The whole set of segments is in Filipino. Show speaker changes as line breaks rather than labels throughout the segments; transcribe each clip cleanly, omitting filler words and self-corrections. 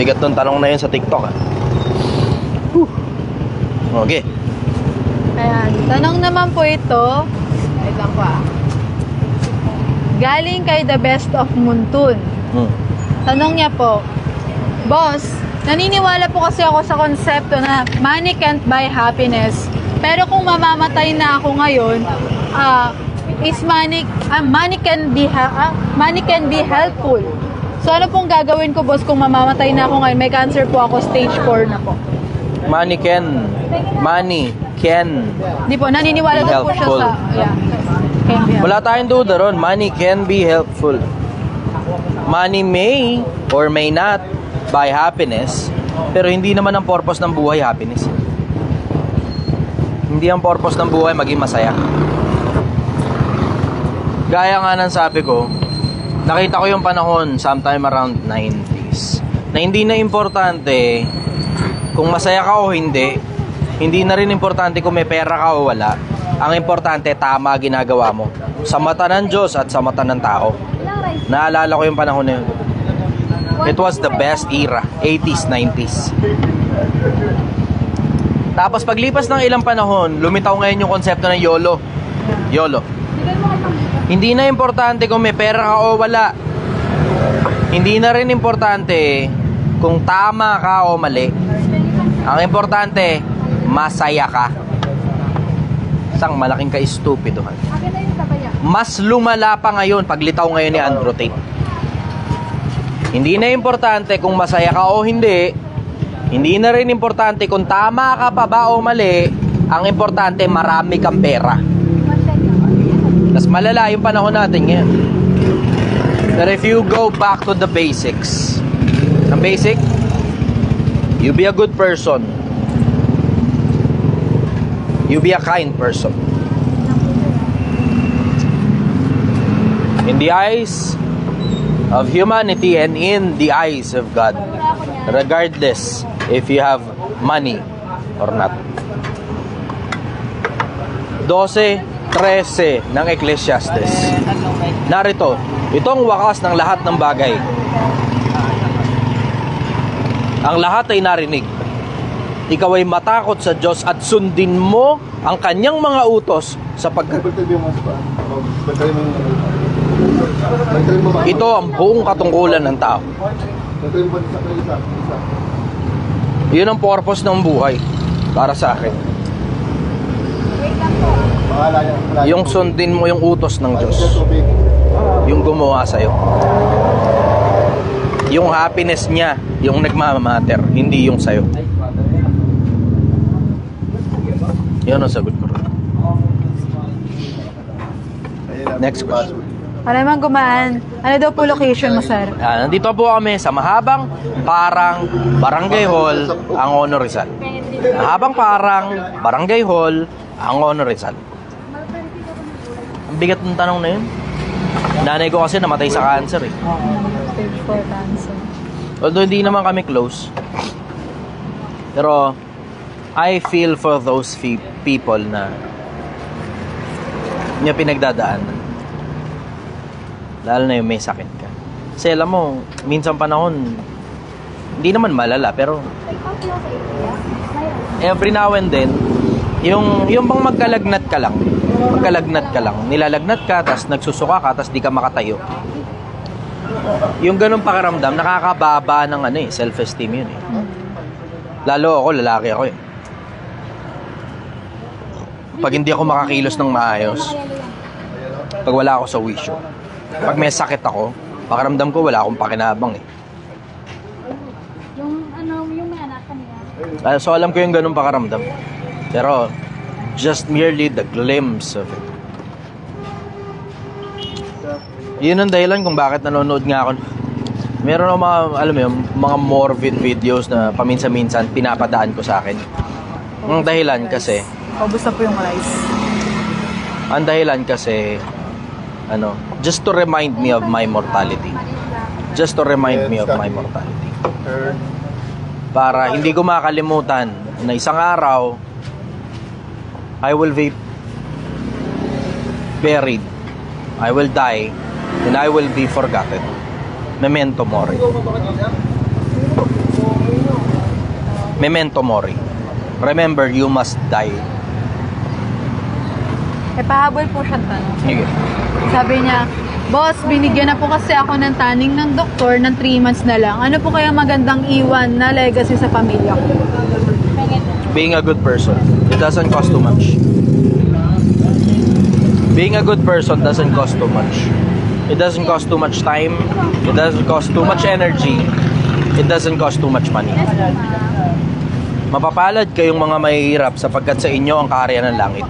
Bigat ng tanong na yun sa TikTok ah. Okay.
Ayan. Tanong naman po ito. Wait lang po ah. Galing kay The Best of Muntun. Tanong niya po, Boss, naniniwala po kasi ako sa konsepto na money can't buy happiness. Pero kung mamamatay na ako ngayon, money can be helpful. So ano pong gagawin ko, boss, kung mamamatay na ako ngayon? May cancer po ako, stage 4 na po.
Money can
Hindi po, naniniwala
be
daw po siya
helpful.
sa can be helpful.
Wala tayong duda ron. Money can be helpful. Money may or may not buy happiness, pero hindi naman ang purpose ng buhay happiness. Hindi ang purpose ng buhay maging masaya. Gaya nga ng sabi ko, nakita ko yung panahon sometime around 90s na hindi na importante kung masaya ka o hindi. Hindi na rin importante kung may pera ka o wala. Ang importante, tama ginagawa mo sa mata ng Diyos at sa mata ng tao. Naalala ko yung panahon na yun. It was the best era, 80s, 90s. Tapos paglipas ng ilang panahon, lumitaw ngayon yung konsepto ng YOLO. YOLO. Hindi na importante kung may pera ka o wala. Hindi na rin importante kung tama ka o mali. Ang importante, masaya ka. Isang malaking ka-stupidohan. Mas lumala pa ngayon paglitaw ngayon ni Andrew Tate. Hindi na importante kung masaya ka o hindi. Hindi na rin importante kung tama ka pa ba o mali. Ang importante, marami kang pera. Mas malala yung panahon natin ngayon. But if you go back to the basics, ang basic, you be a good person. You be a kind person. In the eyes of humanity and in the eyes of God, regardless if you have money or not. 12:13 ng Ecclesiastes. Narito, itong wakas ng lahat ng bagay. Ang lahat ay narinig. Ikaw ay matakot sa Diyos at sundin mo ang kanyang mga utos sapagkat ito ang buong katungkulan ng tao. Yun ang purpose ng buhay para sa akin. Yung sundin mo yung utos ng Diyos, yung gumawa sa'yo. Yung happiness niya, yung nagmamatter, hindi yung sa'yo. Yun ang sagot ko. Next question.
Para naman gumaan, ano daw po location mo, sir?
Nandito po kami sa Mahabang Parang Barangay Hall, Angono, Rizal. Mahabang Parang Barangay Hall, Angono, Rizal. Ang bigat ng tanong na yun. Nanay ko kasi namatay sa cancer eh.
Stage 4 cancer.
Although hindi naman kami close, pero I feel for those people na niya pinagdadaanan. Lalo na yung may sakit ka. Kasi alam mo, minsan panahon, hindi naman malala, pero every now and then, yung bang magkalagnat ka lang, nilalagnat ka, tas nagsusuka ka, tas di ka makatayo. Yung ganun pakiramdam, nakakababa ng self-esteem yun eh. Lalo ako, lalaki ako eh. Pag hindi ako makakilos ng maayos, pag wala ako sa wisyo, pag may sakit ako, pakiramdam ko wala akong pakinabang eh.
Yung may anak kanina.
So alam ko yung ganun pakaramdam. Pero just merely the glimpse of it. Yun ang dahilan kung bakit nanonood nga ako. Meron ako mga, alam mo yun, mga morbid videos na paminsan-minsan pinapadaan ko sa akin. Ang dahilan kasi,
Paubos na po yung rice.
ang dahilan kasi, just to remind me of my mortality. Just to remind me of my mortality. Para hindi ko makalimutan na isang araw, I will be buried. I will die and I will be forgotten. Memento mori. Memento mori. Remember, you must die.
Pahabol po siyang tanong.
Sige.
Sabi niya, Boss, binigyan na po kasi ako ng taning ng doktor ng 3 months na lang. Ano po kaya magandang iwan na legacy sa pamilya ko?
Being a good person. It doesn't cost too much. Being a good person doesn't cost too much. It doesn't cost too much time. It doesn't cost too much energy. It doesn't cost too much money. Mapapalad kayong mga mahihirap sapagkat sa inyo ang kaharian ng langit.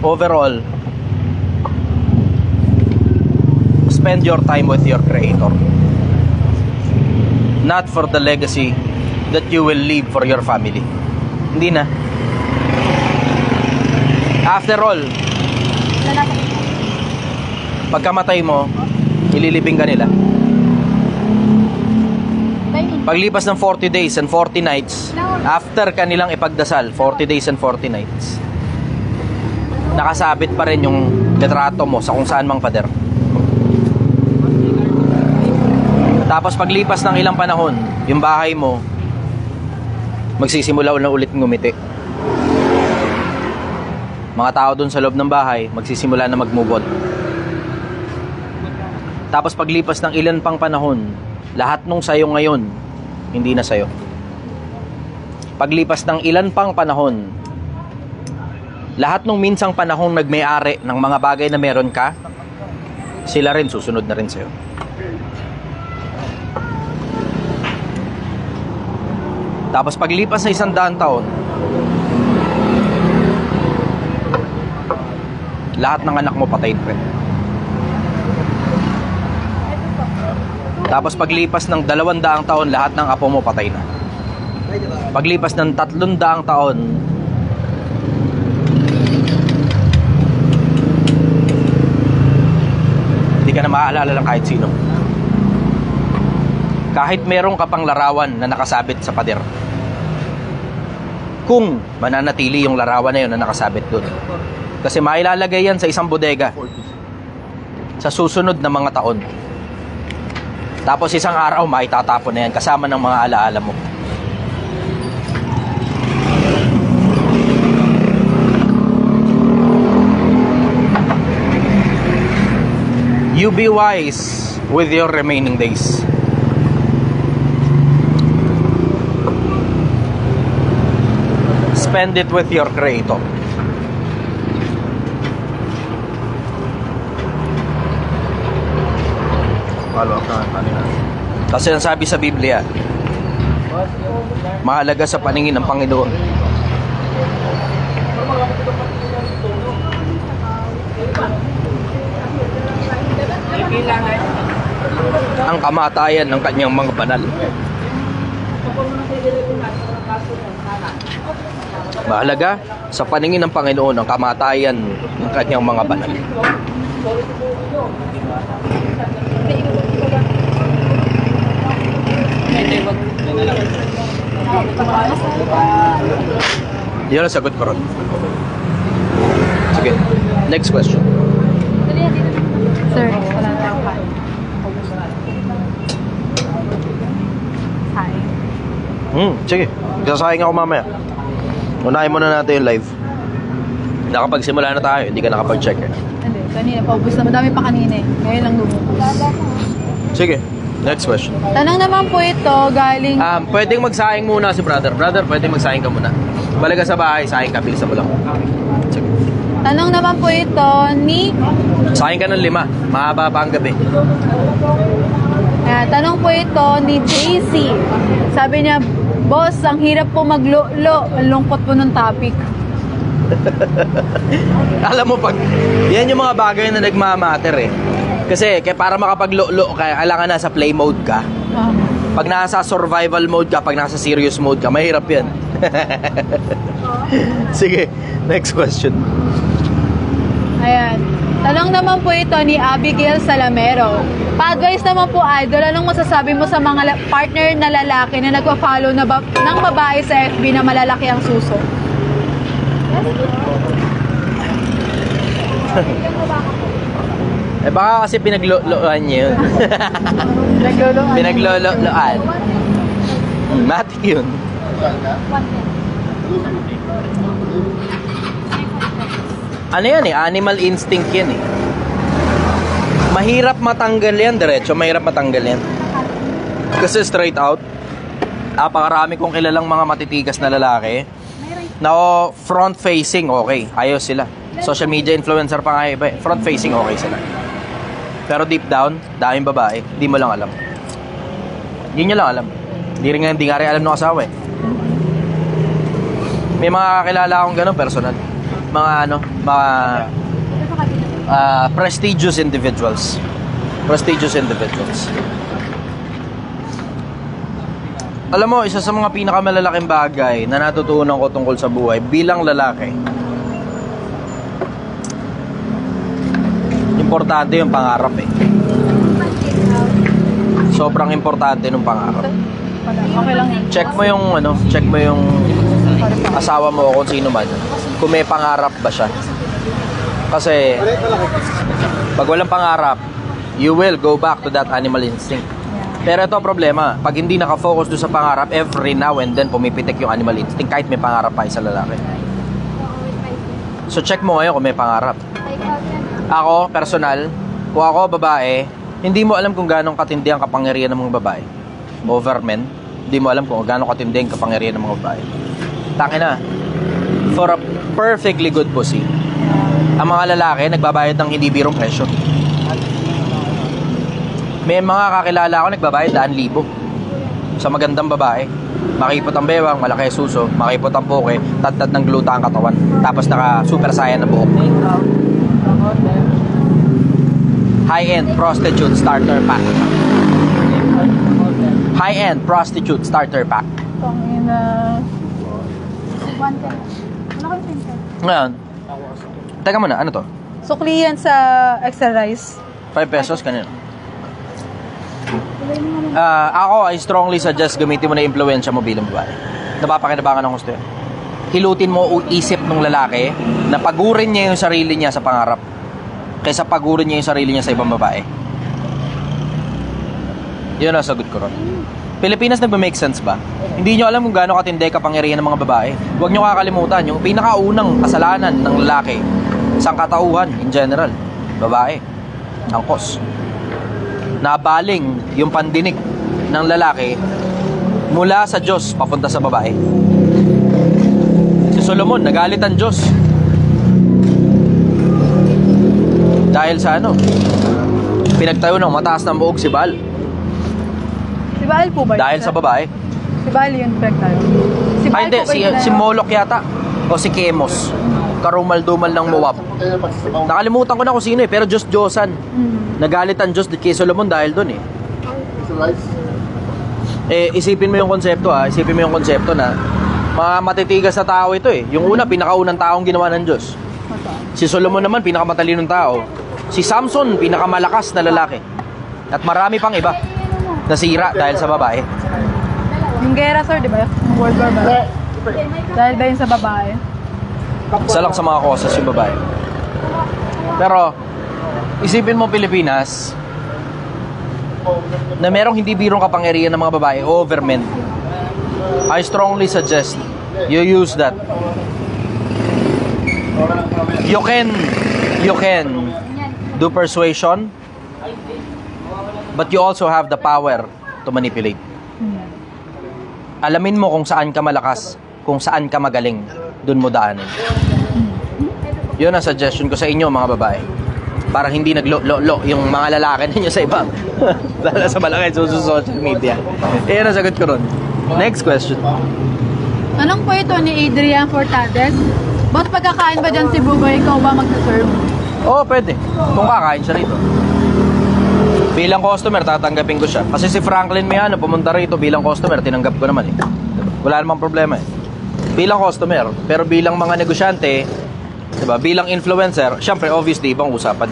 Overall, spend your time with your Creator. Not for the legacy that you will leave for your family. Hindi na. After all, pagkamatay mo, ililibing ka nila. Paglipas ng 40 days and 40 nights, after kanilang ipagdasal, 40 days and 40 nights, nakasabit pa rin yung litrato mo sa kung saan mang pader. Tapos paglipas ng ilang panahon, yung bahay mo magsisimula na ulit ngumiti. Mga tao dun sa loob ng bahay magsisimula na mag-move on. Tapos paglipas ng ilan pang panahon, lahat nung sayo ngayon hindi na sayo. Paglipas ng ilan pang panahon, lahat nung minsang panahong nagmay-ari ng mga bagay na meron ka, sila rin susunod na rin sa'yo. Tapos paglipas na 100 taon, lahat ng anak mo patay rin. Tapos paglipas ng 200 taon, lahat ng apo mo patay na. Paglipas ng 300 taon, hindi ka na maaalala lang kahit sino. Kahit meron ka pang larawan na nakasabit sa pader, kung mananatili yung larawan na yun na nakasabit doon. Kasi mailalagay yan sa isang bodega sa susunod na mga taon. Tapos isang araw maitatapon na yan kasama ng mga alaala mo. You be wise with your remaining days. Spend it with your Creator. Kasi ang sabi sa Biblia, mahalaga sa paningin ng Panginoon ang kamatayan ng kanyang mga banal. Mahalaga sa paningin ng Panginoon ang kamatayan ng kanyang mga banal. Yun ang sagot ko ron. Sige, next question.
Sir, wala na tayong pan. Hi.
Sige, sasayang ako mamaya. Unahin muna natin yung live. Nakapagsimula na tayo, hindi ka nakapag-check eh.
Hindi, kanina paubos na. Madami pa kanina eh. Ngayon lang lumubos.
Sige, next question.
Tanong naman po ito galing...
Pwedeng magsayang muna si brother. Brother, pwedeng magsayang ka muna. Balik ka sa bahay, sayang ka, bilisan mo lang. Sige.
Tanong naman po ito ni...
Sayang ka ng 5, mahaba pa ang gabi.
Tanong po ito ni JC. Sabi niya, Boss, ang hirap po maglo-lo. Ang lungkot po ng topic.
Alam mo, pag yan yung mga bagay na nagmamatter eh. Kasi para makapag-lo-lo ka, kailangan nasa play mode ka. Pag nasa survival mode ka, pag nasa serious mode ka, mahirap yan. Sige, next question.
Ayan. Tanong naman po ito ni Abigail Salamero. Pa-advise naman po, Idol, anong masasabi mo sa mga partner na lalaki na nagpa-follow ng babae sa FB na malalaki ang suso?
Eh baka kasi pinagloloan niya yun. Pinagloloan. Matik yun. Ano yan eh? Animal instinct yan eh. Mahirap matanggal yan, diretso. Mahirap matanggal yan. Kasi straight out. Napakarami kong kilalang mga matitigas na lalaki. Na front facing, okay. Ayos sila. Social media influencer pa nga iba eh. Front facing, okay sila. Pero deep down, daming babae. Hindi mo lang alam. Hindi nyo lang alam. Hindi nga rin alam ng asawa eh. May mga kakilala akong gano'n, personal. Mga prestigious individuals. Prestigious individuals. Alam mo, isa sa mga pinakamalalaking bagay na natutunan ko tungkol sa buhay bilang lalaki, importante yung pangarap eh. Sobrang importante ng pangarap.
Okay lang yun.
Check mo yung asawa mo kung sino man. Kung may pangarap ba siya. Kasi pag walang pangarap, you will go back to that animal instinct. Pero ito ang problema, pag hindi nakafocus doon sa pangarap, every now and then pumipitik yung animal instinct kahit may pangarap pa isa lalaki. So check mo ngayon kung may pangarap. Ako, personal, kung ako babae, hindi mo alam kung gano'ng katindi ang kapangyarihan ng mga babae. Over men, hindi mo alam kung gano'ng katindi ang kapangyarihan ng mga babae. Taki na, for a perfectly good pussy, ang mga lalaki nagbabayad ng hindi birong presyo. May mga kakilala ako nagbabayad 1,000 sa magandang babae. Makipot ang bewang, malaki suso, makipot ang poke, tad-tad ng gluta ang katawan. Tapos naka super saiyan na buhok. High-end prostitute starter pack. High-end prostitute starter pack.
Pangina.
Ngayon, teka muna, ano to?
Sukli yan sa extra rice.
5 pesos kanina. Ako, I strongly suggest gamitin mo na impluwensya mo bilang babae. Napapakinabangan ng gusto yun. Hilutin mo isip ng lalaki na pagurin niya yung sarili niya sa pangarap kaysa pagurin niya yung sarili niya sa ibang babae. Yun ang sagot ko ron. Pilipinas nagma-make sense ba? Hindi nyo alam kung gaano katindi kapangyarihan ng mga babae. Huwag nyo kakalimutan yung pinakaunang kasalanan ng lalaki sa katauhan in general. Babae. Angkos. Nabaling yung pandinig ng lalaki mula sa Diyos papunta sa babae. Si Solomon, nagalit ang Diyos. Dahil sa pinagtayo ng mataas ng buhok si Baal.
Si Baal po ba yun?
Dahil sa babae.
Si Baal yun, pinagtayo. Si Baal
Hindi,
po ba
si Moloch yata. O si Chemos. Karumal-dumal ng Moab. Nakalimutan ko na kung sino eh, pero Diyos-Diyosan. Nagalit ang Diyos kay Solomon dahil doon eh. Isipin mo yung konsepto Isipin mo yung konsepto na mga matitigas na tao ito eh. Yung una, pinakaunang taong ginawa ng Diyos. Si Solomon naman, pinakamatalinong tao. Si Samson, pinakamalakas na lalaki. At marami pang iba nasira dahil sa babae.
Yung gera, sir, di ba? Yung World War ba? Dahil ba yun sa babae?
Isa lang sa mga causes yung babae. Pero, isipin mo Pilipinas na merong hindi birong kapangyarihan ng mga babae over men. I strongly suggest you use that. You can do persuasion, but you also have the power to manipulate. Alamin mo kung saan ka malakas, kung saan ka magaling, dun mo daanin. Yun ang suggestion ko sa inyo mga babae. Para hindi naglo-lo yung mga lalaki ninyo sa ibang lalo sa malaki sa social media. Yan ang sagot ko ron. Next question.
Anong po ito ni Adrian Fortades? Boss, pagkakain ba dyan si Bugoy, ikaw ba mag-serve?
Oo, pwede. Kung kakain siya rito. Bilang customer, tatanggapin ko siya. Kasi si Franklin Miano pumunta rito bilang customer, tinanggap ko naman eh. Wala namang problema eh. Bilang customer, pero bilang mga negosyante, diba, bilang influencer, syempre, obviously, ibang usapan.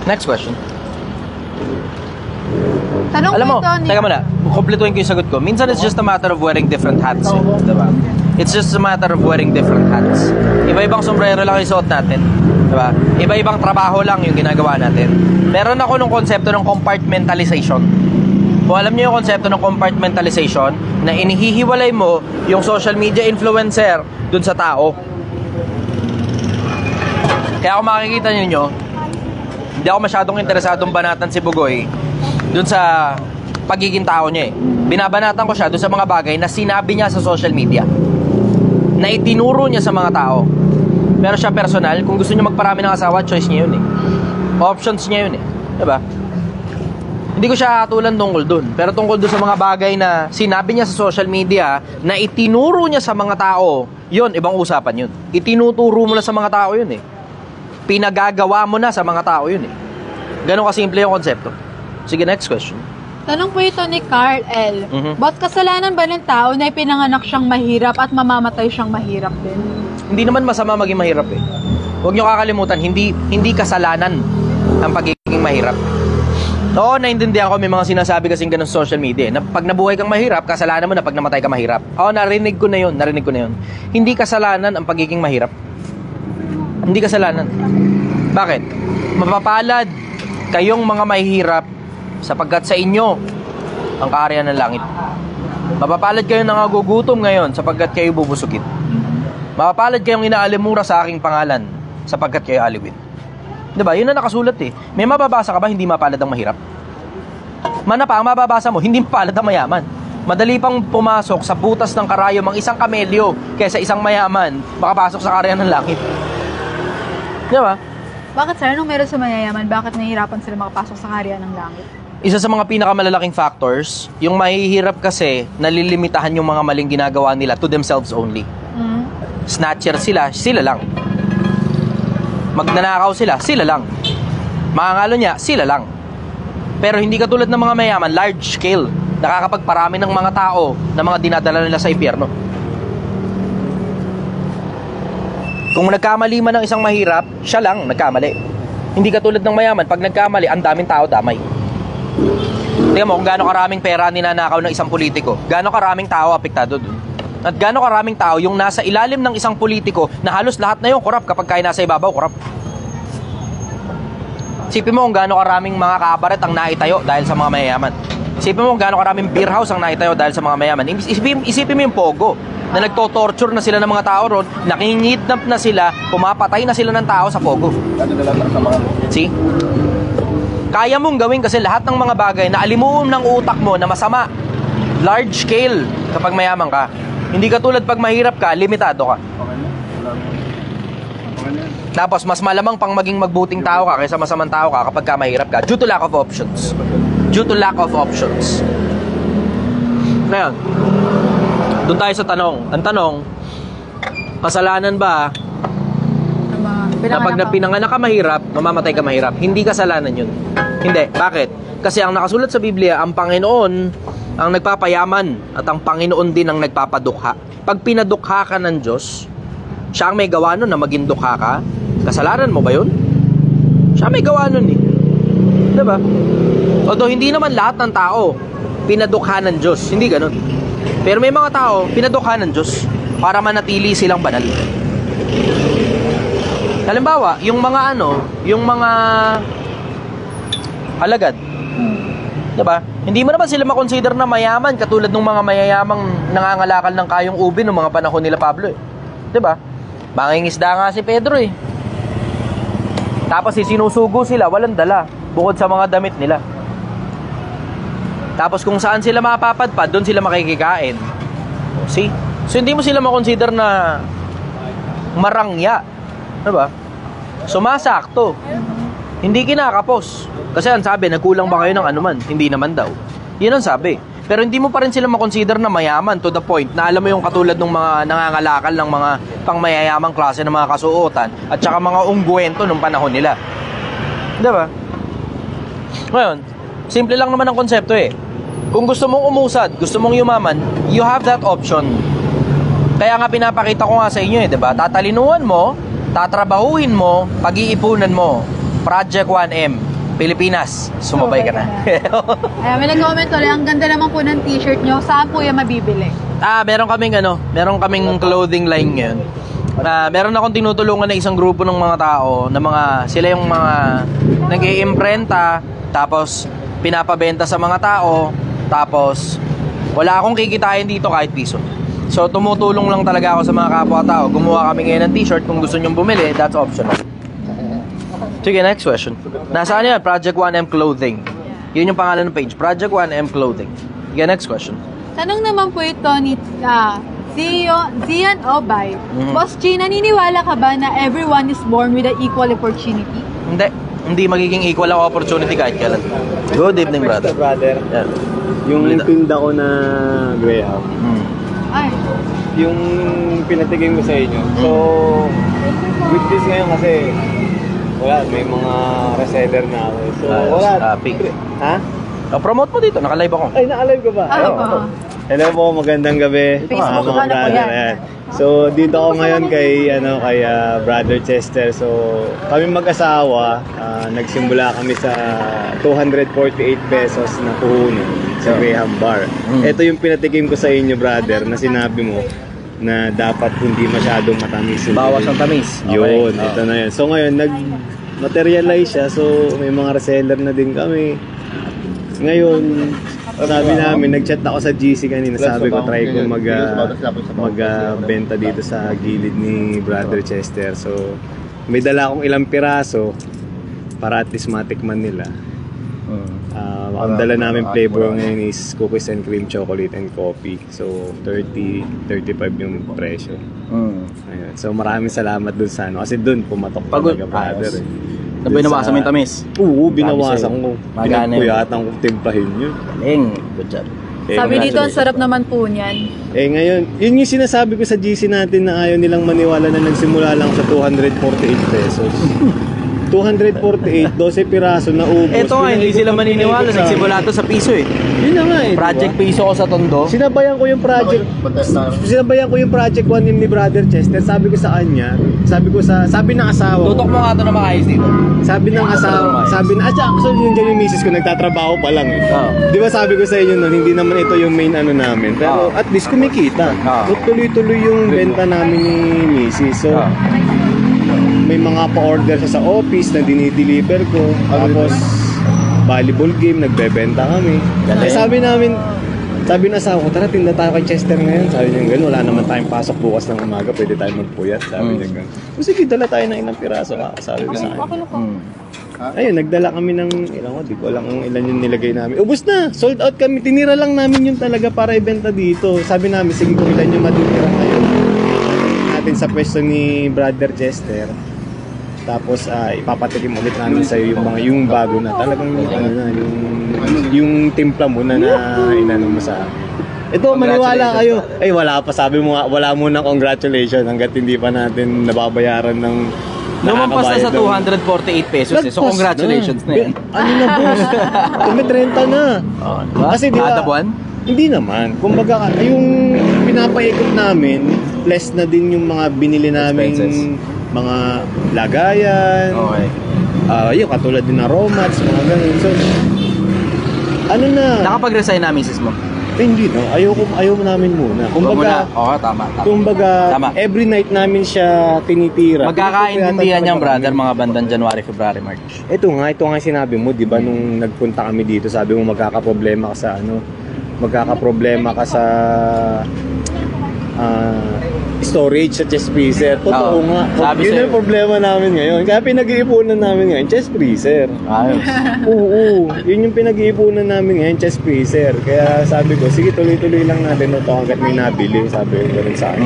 Next question.
Tanong
Alam mo,
po ito ni...
teka muna, kumpletuhin ko yung sagot ko. Minsan it's just a matter of wearing different hats eh, diba? It's just a matter of wearing different hats. Iba-ibang sombrero lang yung suot natin. Diba? Iba-ibang trabaho lang yung ginagawa natin. Meron ako nung konsepto ng compartmentalization. Kung alam niyo yung konsepto ng compartmentalization, na inihihiwalay mo yung social media influencer dun sa tao. Kaya kung makikita niyo, hindi ako masyadong interesadong banatan si Bugoy dun sa pagiging tao niya eh. Binabanatan ko siya dun sa mga bagay na sinabi niya sa social media, na itinuro niya sa mga tao. Pero siya personal, kung gusto niya magparami ng asawa, choice niya yun eh. Options niya yun eh. Diba? Hindi ko siya hatulan tungkol dun. Pero tungkol dun sa mga bagay na sinabi niya sa social media, na itinuro niya sa mga tao, yun, ibang usapan yun. Itinuturo mo na sa mga tao yun eh. Pinagagawa mo na sa mga tao yun eh. Ganon kasimple yung konsepto. Sige, next question.
Tanong po ito ni Carl L. Ba't kasalanan ba ng tao na ipinanganak siyang mahirap at mamamatay siyang mahirap din?
Hindi naman masama maging mahirap eh. Huwag niyo kakalimutan, hindi kasalanan ang pagiging mahirap. Oo, naintindihan ko, may mga sinasabi kasing ganun sa social media. Na pag nabuhay kang mahirap, kasalanan mo na pag namatay ka mahirap. Oo, narinig ko na yun. Hindi kasalanan ang pagiging mahirap. Hindi kasalanan. Bakit? Mapapalad kayong mga mahihirap sapagkat sa inyo ang kaharian ng langit. Mapapalad kayo ng nagugutom ngayon sapagkat kayo bubusugin. Mapapalad kayong inaalimura sa aking pangalan sapagkat kayo aliwin. Diba? Yun na nakasulat eh. May mababasa ka ba hindi mapalad ang mahirap? Mana pa ang mababasa mo, hindi mapalad ang mayaman. Madali pang pumasok sa butas ng karayom ang isang kamelyo kaysa isang mayaman makapasok sa kaharian ng langit. Diba?
Bakit sir, anong meron sa mayayaman? Bakit nahihirapan sila makapasok sa kaharian ng langit?
Isa sa mga pinakamalalaking factors, yung mahihirap kasi nalilimitahan yung mga maling ginagawa nila to themselves only. Snatcher sila lang. Magnanakaw sila lang. Mangangalo niya, sila lang. Pero hindi katulad ng mga mayaman, large scale, nakakapagparami ng mga tao na mga dinadala nila sa impyerno. Kung nagkamali man ng isang mahirap, siya lang nagkamali. Hindi katulad ng mayaman, pag nagkamali, ang daming tao damay. Tingnan mo kung gaano karaming pera ninanakaw ng isang politiko, gaano karaming tao apektado dun. At gaano karaming tao yung nasa ilalim ng isang politiko na halos lahat na yung korap kapag kaya nasa ibabaw, korap. Isipin mo kung gaano karaming mga kabaret ang naitayo dahil sa mga mayayaman. Isipin mo kung gaano karaming beer house ang naitayo dahil sa mga mayayaman. Isipin mo yung Pogo na nagto-torture na sila ng mga tao ron, nakingidnap na sila, pumapatay na sila ng tao sa Pogo. See? Kaya mong gawin kasi lahat ng mga bagay na alimuum ng utak mo na masama. Large scale kapag mayaman ka. Hindi katulad pag mahirap ka, limitado ka. Tapos mas malamang pang maging magbuting tao ka kaysa masamang tao ka kapag ka mahirap ka due to lack of options. Ngayon, doon tayo sa tanong. Ang tanong, kasalanan ba na pag pinanganak ka mahirap, mamamatay ka mahirap? Hindi kasalanan yun. Hindi. Bakit? Kasi ang nakasulat sa Biblia, ang Panginoon ang nagpapayaman at ang Panginoon din ang nagpapadukha. Pag pinadukha ka ng Diyos, siya ang may gawa nun na maging dukha ka. Kasalanan mo ba yun? Siya may gawa nun eh. Diba? Although hindi naman lahat ng tao pinadukha ng Diyos. Hindi ganun. Pero may mga tao pinadukha ng Diyos para manatili silang banal. Halimbawa, yung mga alagad. Diba? Hindi mo naman sila makonsider na mayaman katulad ng mga mayayamang nangangalakal ng kayong ubi noong mga panahon nila Pablo eh. Diba? Mangingisda nga si Pedro eh. Tapos sinusugo sila, walang dala bukod sa mga damit nila. Tapos kung saan sila mapapadpad, doon sila makikikain. See? So hindi mo sila makonsider na marangya. Diba? Sumasakto. Hindi kinakapos. Kasi ang sabi, nagkulang ba kayo ng anuman? Hindi naman daw. Yun ang sabi. Pero hindi mo pa rin sila makonsider na mayaman to the point na alam mo yung katulad ng mga nangangalakal ng mga pangmayayamang klase ng mga kasuotan at saka mga ungguwento nung panahon nila. Diba? Ngayon, simple lang naman ang konsepto eh. Kung gusto mong umusad, gusto mong yumaman, you have that option. Kaya nga pinapakita ko nga sa inyo eh, diba? Tatalinuhan mo, tatrabahuhin mo, pag-iipunan mo. Project 1M, Pilipinas, sumabay ka na.
Ay, may nag-comment ulit, ang ganda naman po ng t-shirt nyo. Saan po yan mabibili?
Meron kaming clothing line ngayon. Meron akong tinutulungan na isang grupo ng mga tao na sila yung mga nag-iimprenta, tapos pinapabenta sa mga tao, tapos wala akong kikitain dito kahit piso. So tumutulong lang talaga ako sa mga kapwa-tao. Gumawa kami ngayon ng t-shirt. Kung gusto nyong bumili, that's optional. Sige, next question. Nasaan yan? Project 1M Clothing. Yun yung pangalan ng page, Project 1M Clothing. Sige, next question.
Tanong naman po ito ni Zian Obay. Boss G, naniniwala ka ba na everyone is born with an equal opportunity?
Hindi magiging equal ang opportunity kahit kailan. Good evening, brother. Yeah.
Yung tinda ko na Graham,
Ay.
yung pinatigay ko sa inyo. So, with this ngayon kasi, wala, may mga reseller na ako. So, wala. Ha?
Promote mo dito, naka-live ako.
Ay, naka-live ka ba? Hello po, magandang gabi.
Facebook
mga brother. Ayan. So, dito ako ngayon kay Brother Chester. So, kami mag-asawa, nagsimula kami sa 248 pesos na puhunan sa Graham Bar. Ito yung pinatikim ko sa inyo, brother, na sinabi mo na dapat hindi masyadong matamis.
Bawas ang tamis.
Yun, ito na yun. So, ngayon, nag-materialize siya. So, may mga reseller na din kami. Ngayon, sabi namin, nag-chat ako sa GC kanina. Sabi ko, try ko magbenta dito sa gilid ni Brother Chester. So, may dala akong ilang piraso para at least matikman nila. Ang dala namin flavor ngayon is cookies and cream, chocolate and coffee. So, 35 yung presyo. Ayun. So, maraming salamat dun sa Kasi dun, pumatok talaga, brother.
Binawasan mo yung tamis?
Oo, binawasan ko. Pinagpuyatan kong timplahin yun.
Galing. Good job.
Sabi dito, ang sarap naman po niyan.
Ngayon, yun yung sinasabi ko sa GC natin na ayaw nilang maniwala na nagsimula lang sa 248 pesos. 248, 12 piraso na ubos.
Ito nga, hindi sila maniniwala. Nagsimula ito sa piso eh.
Yun na nga eh.
Project
diba?
piso ko sa Tondo.
Sinabayan ko yung project 1 ni Brother Chester. Sabi ko sa kanya, sabi ng asawa.
Tutok mo nga ito na maayos dito.
Sabi ng asawa, actually yun dyan yung misis ko, nagtatrabaho pa lang eh. Di ba sabi ko sa inyo nun, hindi naman ito yung main namin. Pero at least kumikita. So, tuloy-tuloy yung benta namin ni misis. So, may mga pa-order sa office na dinideliver ko. Tapos, volleyball game, nagbebenta kami. Sabi ng asawa ko, tara, tinda tayo kay Chester ngayon. Sabi niya, gano'n, wala naman tayong pasok bukas ng umaga, pwede tayo magpuyat. Sabi niya, gano'n. Sige, dala tayo ng ilang piraso. Sabi ko sa kanya. Ayun, nagdala kami ng, di ko alam kung ilan yung nilagay namin. Ubus na, sold out kami. Tinira lang namin yun talaga para ibenta dito. Sabi namin, sige kung ilan yung matitira ngayon. Natin sa pwesto ni Brother Chester. Tapos ipapatikim ulit namin sa yung bago na talagang yung timpla mo na inano mo sa ito. Maniwala kayo. Ay, wala pa, sabi mo nga, wala muna congratulations hangga't hindi pa natin nababayaran ng
lumampas na sa 248 pesos eh. So congratulations na yan.
Ano na, boss? Kami 30 na.
Diba?
Kasi
kada buwan?
Hindi naman. Kumbaga, yung pinapaikot namin, less na din yung mga binili namin mga lagayan.
Okay.
Yung katulad din na romats, mga ganun. So, ano na?
Nakapag-resign na misis mo?
Hindi, no? Ayaw namin muna. Kumbaga,
tama.
Kumbaga, every night namin siya tinitira.
Magkakaintindihan niyang brother mga bandang January, February, March.
Ito nga sinabi mo, di ba, nung nagpunta kami dito, sabi mo magkakaproblema ka sa storage sa chest freezer. Totoo nga. Yun ang problema namin ngayon. Kaya pinag-iipunan namin ngayon, chest freezer.
Ayos.
Oo. Yun yung pinag-iipunan namin ngayon, chest freezer. Kaya sabi ko, sige, tuloy-tuloy lang natin ito hanggat may nabili. Sabi ko ganun sa akin.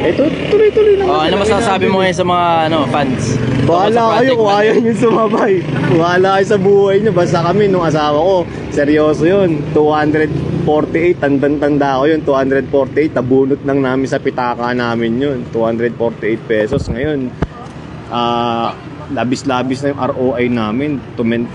Ito, tuloy-tuloy lang natin.
Ano masasabi mo ngayon sa mga fans?
Bahala kayo kung ayaw nyo sumabay. Bahala kayo sa buhay nyo. Basta kami, nung asawa ko, seryoso yun. 248, tanda ko yun. 248, nabunot lang namin sa pitaka namin yun. 248 pesos. Ngayon, labis-labis na yung ROI namin.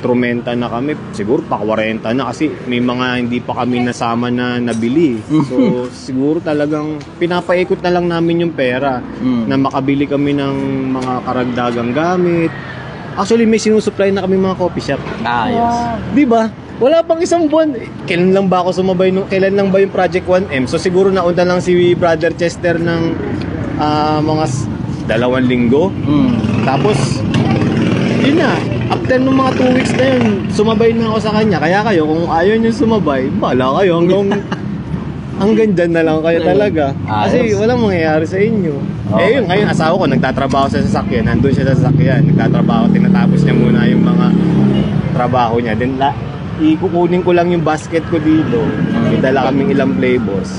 Trumenta na kami. Siguro pa 40 na kasi may mga hindi pa kami nasama na nabili. So, siguro talagang pinapaikot na lang namin yung pera na makabili kami ng mga karagdagang gamit. Actually, may sinusupply na kami mga coffee shop.
Yes.
Di ba? Wala pang isang buwan. Kailan lang ba ako sumabay? Kailan lang ba yung Project 1M? So siguro naunta lang si Brother Chester ng mga 2 linggo. Tapos, yun na. After nung mga 2 weeks na yun, sumabay na ako sa kanya. Kaya kayo, kung ayaw nyo sumabay, bahala kayo hanggang dyan na lang kayo talaga. Kasi walang mangyayari sa inyo. Eh yun, ngayon asawa ko, nagtatrabaho sa sasakyan. Nandun siya sa sasakyan. Nagtatrabaho, tinatapos niya muna yung mga trabaho niya. Then, ikukunin ko lang yung basket ko dito. Idala kaming ilang flavors.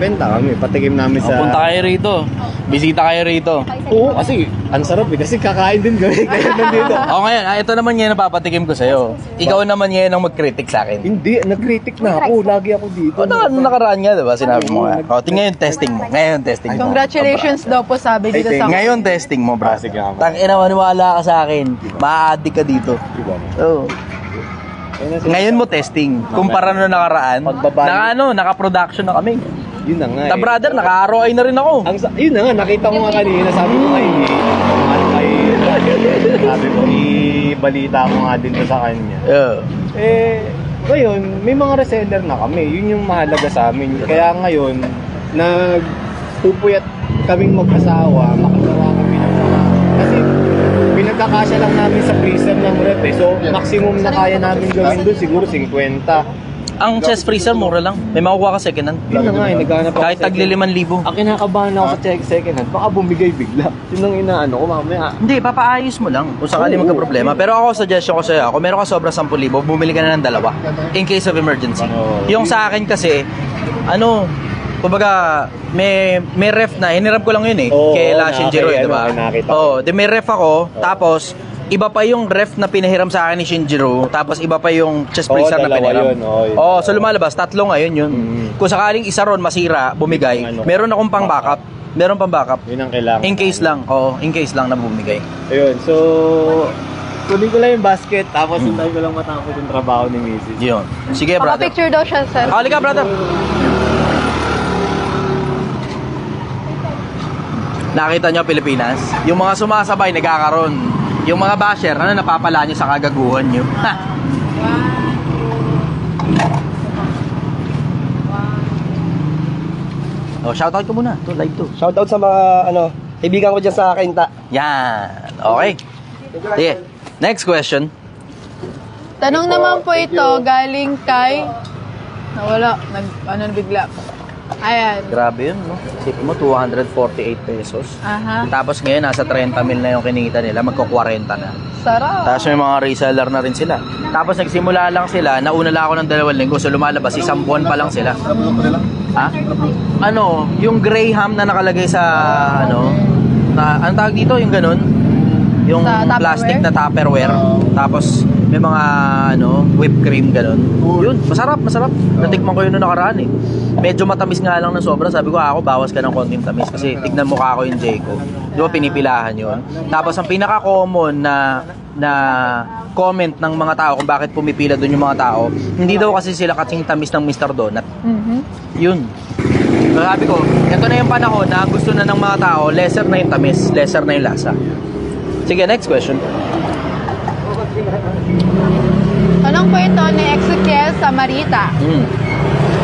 Benta kami, patikim namin sa...
Punta kayo rito. Bisita kayo rito.
Oo, kasi ang sarap eh. Kasi kakain din kami. Kaya nandito.
Ngayon, ito naman yan ang papatikim ko sa'yo. Ikaw naman yan ang mag-critic sa akin.
Hindi, nag-critic na ako. Lagi ako dito.
Nakaraan nga, diba? Sinabi mo nga. Tingnan yung testing mo. Ngayon testing mo.
Congratulations daw po sabi dito sa...
Ngayon testing mo, bro.
Sige nga.
Tangina, maniwala ka sa akin. Ma-addict ka dito. Oo. Ngayon mo testing. Kumpara na nakaraan. Naka-production na kami.
Yun na nga.
Brother, naka-ROI na rin ako.
Yun na nga, nakita ko nga kanina. Sabi ko sabi ko, ibalita ko nga din to sa kanya. Ngayon, may mga reseller na kami. Yun yung mahalaga sa amin. Kaya ngayon, nagpupuyat kaming mag-asawa, makagawa kami ng mga... Kasi pinagkakasya lang namin sa freezer ng rep eh. So, maximum na kaya namin gawin doon siguro 50.
Ang chest freezer, mura lang. May makukuha ka second hand.
Yun na nga eh, naghanap ako.
Kahit tagli 5,000.
Ang kinakabahan ako sa second hand, baka bumigay bigla. Yun ang inaano ko, mamaya.
Hindi, papaayos mo lang kung sakali magka-problema. Pero ako, suggestion ko sa'yo, kung meron ka sobra 10,000, bumili ka na ng 2 in case of emergency. Yung sa akin kasi, kumbaga, may ref na, hinirap ko lang yun eh. Kay La Shinjiro, diba? May ref ako, tapos, iba pa yung ref na pinahiram sa akin ni Shinjiro, tapos iba pa yung chest freezer na pinahiram. So lumalabas, 3 ngayon yun. Kung sakaling isa ron masira, bumigay, meron akong pang backup. Meron pang backup.
Yun ang kailangan.
In case lang na bumigay.
Ayun, so kunin ko lang yung basket, tapos hintayin ko lang matapos yung trabaho ni Mrs.
Yun. Sige, brother.
Picture daw siya, sir.
Halika, brother. Nakita nyo Pilipinas? Yung mga sumasabay, nagkakaroon. Yung mga basher, napapala nyo sa kagaguhan nyo. Shoutout ko muna. Live to.
Shoutout sa mga kaibigan ko dyan sa Kainta.
Yan. Okay. Sige. Next question.
Tanong naman po ito, galing kay... Nawala. Bigla. Ayan.
Grabe yun, no? Isipin mo, 248 pesos. Tapos ngayon, nasa 30 mil na yung kinita nila. Magko-40 na.
Sarap.
Tapos may mga reseller na rin sila. Tapos nagsimula lang sila, nauna lang ako ng 2 linggo, so lumalabas, 1 buwan pa lang sila. Yung Graham na nakalagay sa, anong tawag dito, yung ganun? Yung plastic na Tupperware. Tapos may mga whipped cream ganun. Yun, masarap. Natikman ko yun noong nakaraan eh. Medyo matamis nga lang ng sobra. Sabi ko, bawas ka ng konting tamis kasi tignan mo ako yung Jayco. Di ba pinipilahan yun? Tapos ang pinaka-common na comment ng mga tao kung bakit pumipila doon yung mga tao, hindi daw kasi sila kasing tamis ng Mr. Donut. Yun. So, sabi ko, ito na yung panahon na gusto na ng mga tao, lesser na yung tamis, lesser na yung lasa. Sige, next question.
Tanong po ito ni Ezekiel Samarita.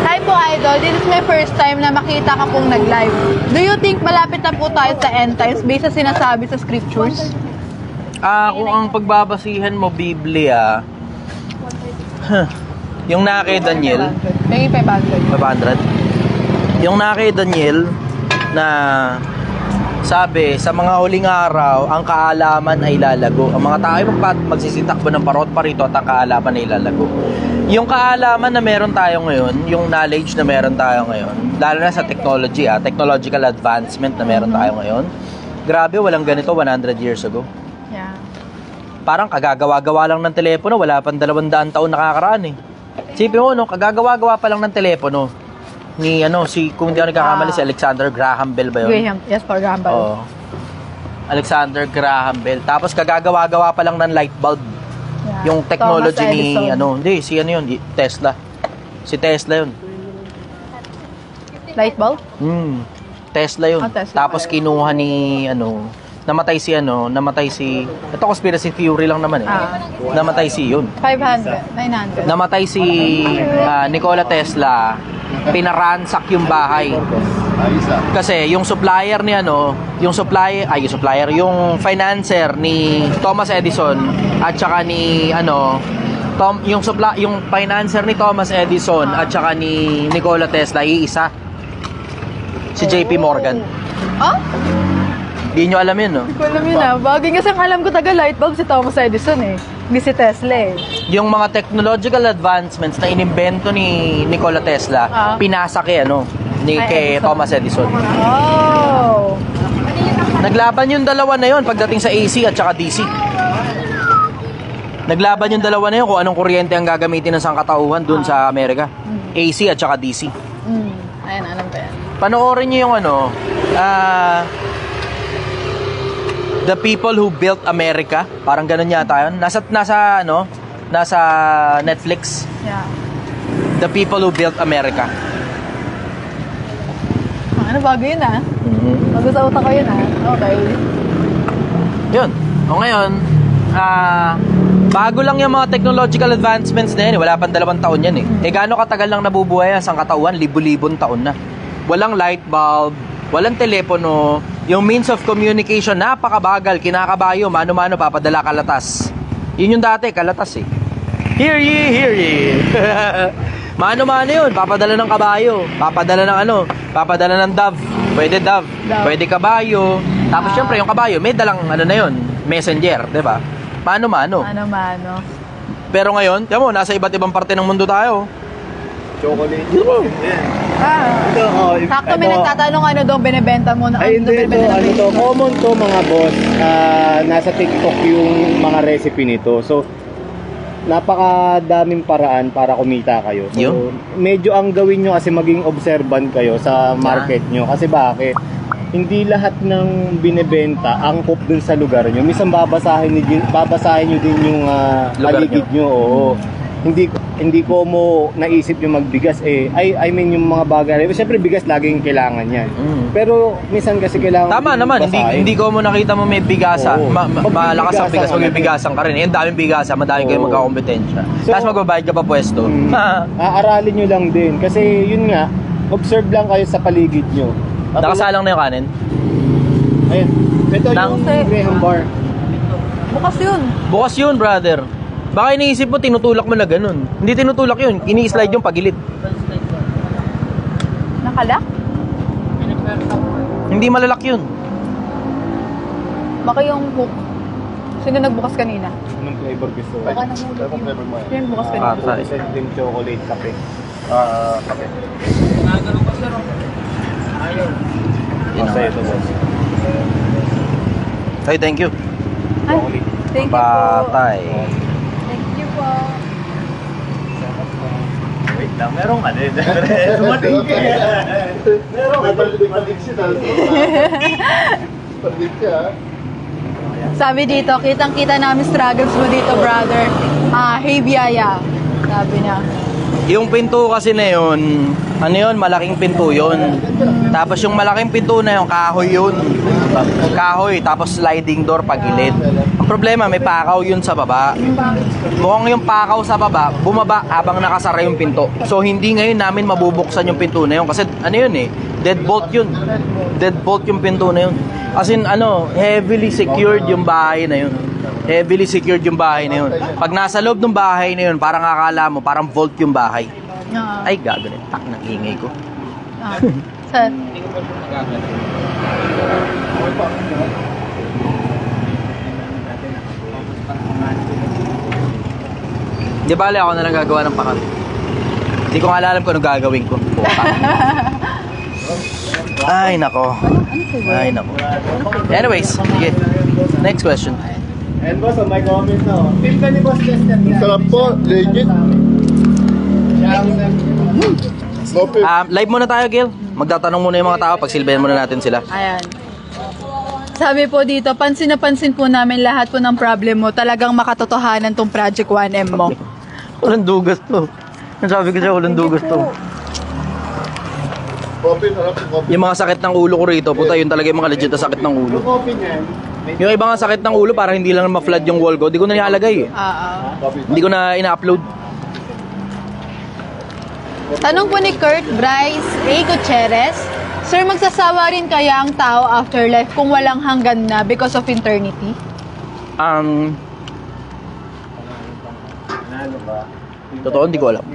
Hi po, Idol. This is my first time na makita ka pong nag-live. Do you think malapit na po tayo sa end times based sa sinasabi sa scriptures?
Kung ang pagbabasihan mo, Biblia, yung na kay Daniel,
May 500.
yung na kay Daniel na sabi, sa mga huling araw, ang kaalaman ay lalago. Ang mga tao ay magsisitakbo ng parot parito at ang kaalaman ay lalago. Yung kaalaman na meron tayo ngayon, yung knowledge na meron tayo ngayon, lalo na sa technology, technological advancement na meron tayo ngayon, grabe, walang ganito 100 years ago.
Yeah.
Parang kagagawa-gawa lang ng telepono, wala pang 200 taon nakakaraan eh. Sipin mo, kagagawa-gawa pa lang ng telepono ni kung hindi ako nagkakamali, si Alexander Graham Bell ba yun?
Yes, for Graham Bell.
Oo. Alexander Graham Bell. Tapos kagagawa-gawa pa lang ng light bulb. Yeah. Yung technology ni Tesla. Si Tesla yun.
Light bulb?
Tesla yun.
Tesla.
Tapos kinuha ni namatay si ito conspiracy theory lang naman eh. Namatay si yun.
500, 900.
Namatay si Nikola Tesla pinaransak yung bahay. Kasi yung supplier ni yung financer ni Thomas Edison at saka ni yung financer ni Thomas Edison at saka ni Nikola Tesla iisa. Si JP Morgan.
Ah?
Hindi nyo alam yun, no?
Hindi ko alam yun Bagay kasi ang alam ko taga lightbulb si Thomas Edison eh. Hindi si Tesla eh.
Yung mga technological advancements na inimbento ni Nikola Tesla, pinasa kay kay Thomas Edison.
Oh.
Naglaban yung dalawa na yun pagdating sa AC at saka DC. Naglaban yung dalawa na yun kung anong kuryente ang gagamitin ng sangkatauhan dun sa Amerika. AC at saka DC.
Ayan, alam ko yan.
Panoorin nyo yung The People Who Built America. Parang ganun yata yun. Nasa Netflix.
Yeah.
The People Who Built America.
Bago yun Bago sa utak ko yun Okay.
Yun. O ngayon, bago lang yung mga technological advancements na yan. Wala pang 2 taon yan eh. Gaano katagal lang nabubuhay ang sangkatauhan? Libu-libong taon na. Walang light bulb, walang telepono, yung means of communication, napakabagal, kinakabayo, mano-mano, papadala kalatas. Yun yung dati, kalatas eh. Hear ye. Mano-mano yun, papadala ng kabayo, papadala ng dove. Pwede dove, pwede kabayo. Tapos syempre yung kabayo, may dalang messenger, di ba? Mano-mano.
Mano-mano.
Pero ngayon, tiyan mo, nasa iba't ibang parte ng mundo tayo.
Chocolate.
Sakto may nagtatanong doon binibenta mo na
hindi to, common to mga boss. Nasa TikTok yung mga recipe nito. So napakadaming paraan para kumita kayo. So medyo ang gawin nyo kasi maging observant kayo sa market nyo. Kasi bakit? Hindi lahat ng binebenta angkop dun sa lugar nyo. Minsan babasahin nyo din yung paligid nyo. Oo. Hindi ko mo naisip yung magbigas I mean yung mga bagay. Siyempre bigas laging kailangan yan. Pero minsan kasi kailangan
tama naman, hindi ko mo nakita mo may bigasa. Malakas ang bigas, may bigasan ka rin. Daming bigasa, madami kayong magkakompetensya. Tapos magbabayad ka pa pwesto.
Aaralin nyo lang din. Kasi yun nga, observe lang kayo sa paligid nyo.
Nakasalang na yung kanin?
Ayun. Ito yung Graham bar.
Bukas
yun, brother. Baka iniisip mo, tinutulak mo na ganun. Hindi tinutulak yun. Ini-slide yung pagilid.
Nakalak?
Hindi malalak yun.
Baka yung book. Sino nagbukas kanina?
Anong flavor gusto?
Baka namulog yung bukas kanina.
Sorry.
Din chocolate, kape. Kape. Masaya ito, boss.
Ay, thank you.
Ay, thank you
Patay.
Thank you po.
Wait lang, meron ka din. Meron ka. Balik siya.
Sabi dito, kitang-kita namin struggles mo dito, brother. Hey, biyaya. Sabi niya.
Yung pinto kasi na yun, malaking pinto yun. Tapos yung malaking pinto na yun, kahoy yun. Kahoy, tapos sliding door pagilid. Ang problema, may pakaw yun sa baba. Mukhang yung pakaw sa baba, bumaba habang nakasara yung pinto. So hindi ngayon namin mabubuksan yung pinto na yun. Kasi deadbolt yun. Deadbolt yung pinto na yun. As in, heavily secured yung bahay na yun. Heavily secured yung bahay na yun. Pag nasa loob ng bahay na yun, parang akala mo, parang vault yung bahay. Ay, gagawin. Tak ng ingay ko.
Saan?
Di bale, ako na lang gagawa ng pakan. Hindi ko nga alam kung anong gagawin ko. Ay, nako. Ay, nako. Anyways, sige. Next question.
And boss, on my comment no. Team ka ni Boss Chester.
Sarap po, legit.
Live muna tayo, Gil. Magtatanong muna yung mga tao, pagsilbayan muna natin sila.
Ayan. Sabi po dito, pansin na pansin po namin lahat po ng problem mo. Talagang makatotohanan tong Project 1M mo.
Walang dugas to. Sabi ko siya, walang dugas to.
Coffee, sarap yung coffee.
Yung mga sakit ng ulo ko rito, puta, yun talaga yung mga legit na sakit ng ulo.
Coffee niyan.
Yung ibang sakit ng ulo, para hindi lang ma-flood yung wall ko, di ko na nilalagay eh. Hindi ko na ina-upload.
Tanong po ni Kurt Bryce A. Gutierrez, Sir, magsasawa rin kaya ang tao afterlife kung walang hanggan na because of eternity?
Totoo, hindi ko alam.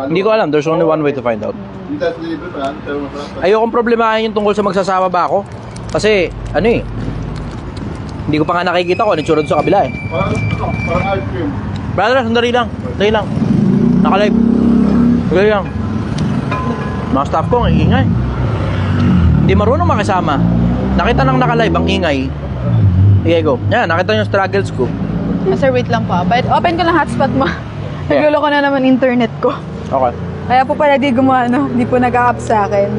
Hindi ko alam. There's only one way to find out. Ayokong problemahin yung tungkol sa magsasawa ba ako. Kasi, hindi ko pa nga nakikita ko ano yung tsura doon sa kabila eh.
Parang ice cream.
Brother, sandali lang. Sandali lang. Naka-live. Sandali lang. Mga staff ko, ang ingay. Hindi marunong makisama. Nakita nang naka-live, ang ingay. Sige, go. Yan, nakita yung struggles ko.
Sir, wait lang po. But open ko lang hotspot mo. Nagulo ko na naman internet ko.
Okay.
Kaya po pala di gumano, di po nag-a-up sa akin.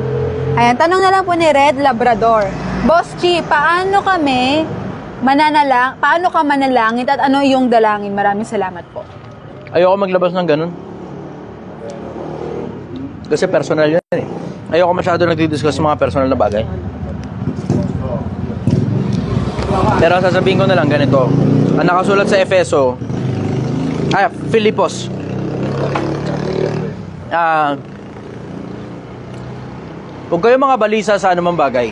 Ayan, tanong na lang po ni Red Labrador. Boss Chi, paano ka manalangin at ano yung dalangin? Maraming salamat po.
Ayoko maglabas ng ganun. Kasi personal yun eh. Ayoko masyado nagdi-discuss mga personal na bagay. Pero sasabihin ko na lang ganito. Ang nakasulat sa Efeso, Filipos. Huwag kayo mga balisa sa anumang bagay.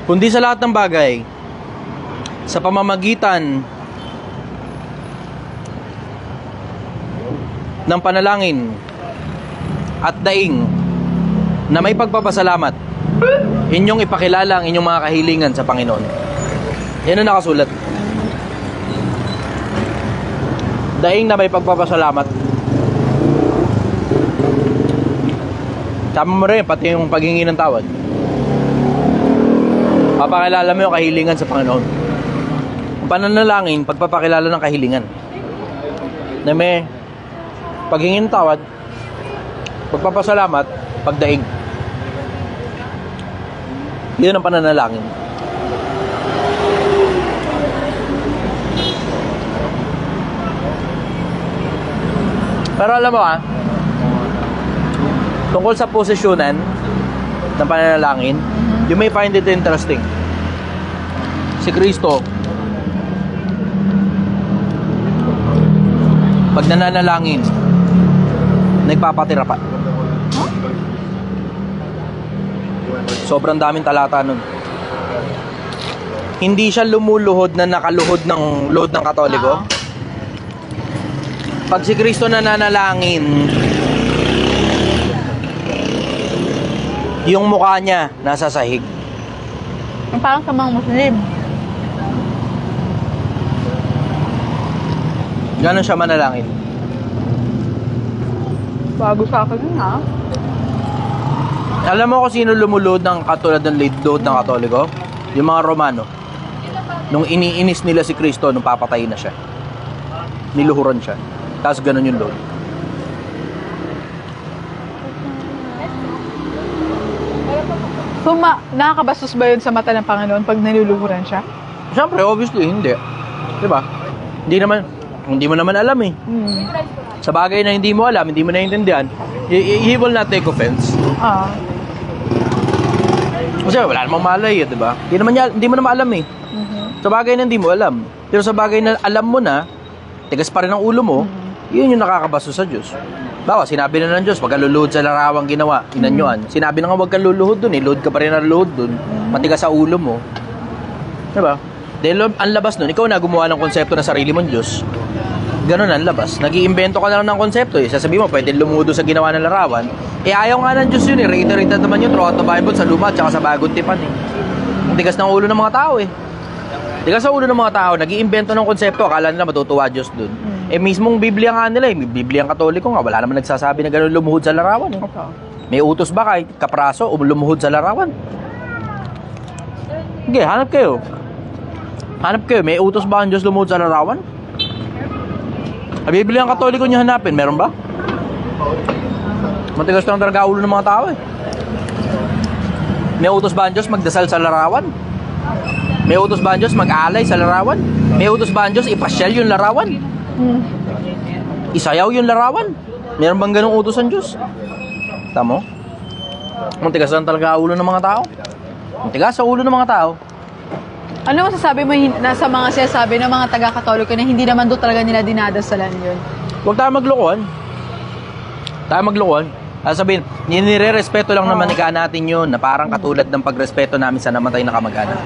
Kundi sa lahat ng bagay, sa pamamagitan ng panalangin at daing na may pagpapasalamat, inyong ipakilala ang inyong mga kahilingan sa Panginoon. Yan ang nakasulat. Daing na may pagpapasalamat. Tama mo rin, pati yung paghingi ng tawad. Papakilala mo yung kahilingan sa Panginoon. Ang pananalangin, pagpapakilala ng kahilingan. Na may paghingi ng tawad, pagpapasalamat, pagdaing. Yun ang pananalangin. Pero alam mo tungkol sa posisyonan ng pananalangin, you may find it interesting. Si Kristo, pag nananalangin, nagpapatira pa. Sobrang daming talata nun. Hindi siya lumuluhod na nakaluhod ng load ng Katoliko. Pag si Kristo nananalangin, yung mukha niya nasa sahig.
Parang sa mga Muslim.
Ganon siya manalangin.
Bago sa akin yun, ha?
Alam mo kung sino lumulod ng katulad ng load ng Katoliko? Yung mga Romano. Nung iniinis nila si Kristo, nung papatayin na siya. Niluhuran siya. Tapos ganon yung load.
So, nakakabastos ba yun sa mata ng Panginoon pag naluluhuran siya?
Siyempre, obviously, hindi. Diba? Hindi mo naman alam eh. Sa bagay na hindi mo alam, hindi mo naiintindihan, he will not take offense. Kasi wala namang malay eh, diba? Hindi mo naman alam eh. Sa bagay na hindi mo alam. Pero sa bagay na alam mo na, tigas pa rin ang ulo mo, yun yung nakakabastos sa Diyos. Bawa, sinabi na ng Diyos, wag kang luluhod sa larawang ginawa, inanyuan. Sinabi na nga wag kang luluhod dun eh, load ka pa rin na luluhod dun. Matigas sa ulo mo. Diba? Dahil ang labas nun, ikaw na gumawa ng konsepto na sarili mong Diyos. Ganun ang labas. Nag-iimbento ka na lang ng konsepto eh. Sasabihin mo, pwede lumudo sa ginawa ng larawan. Eh, ayaw nga ng Diyos yun eh. Reiterated naman yun throughout the Bible, sa Luma at saka sa Bagong Tipan eh. Ang tigas ng ulo ng mga tao eh. Tigas sa ulo ng mga tao, nag-iimbento ng konsepto, akala nila matutuwa Diyos dun. Eh, mismong Biblia nga nila eh. Biblia ang Katoliko nga, wala naman nagsasabi na ganun lumuhod sa larawan eh. May utos ba kahit kapraso o lumuhod sa larawan? Sige, hanap kayo. Hanap kayo, may utos ba ang Diyos lumuhod sa larawan? Biblia ang Katoliko nyo hanapin, meron ba? Matigas lang talaga ulo ng mga tao eh. May utos ba ang Diyos magdasal sa larawan? May utos ba ang Diyos mag-aalay sa larawan? May utos ba ang Diyos ipasyal yung larawan? Isayaw yung larawan? Meron bang ganung utos ang Diyos? Tamo? Matigas lang talaga ulo ng mga tao. Matigas sa ulo ng mga tao.
Ano masasabi mo nasa mga sinasabi ng mga taga-Katoliko na hindi naman doon talaga nila dinadasalan yun?
Huwag tayo maglokohan. Tayo maglokohan. Sabihin, nire-respeto lang naman natin yun na parang katulad ng pagrespeto namin sa namatay na kamag-anak.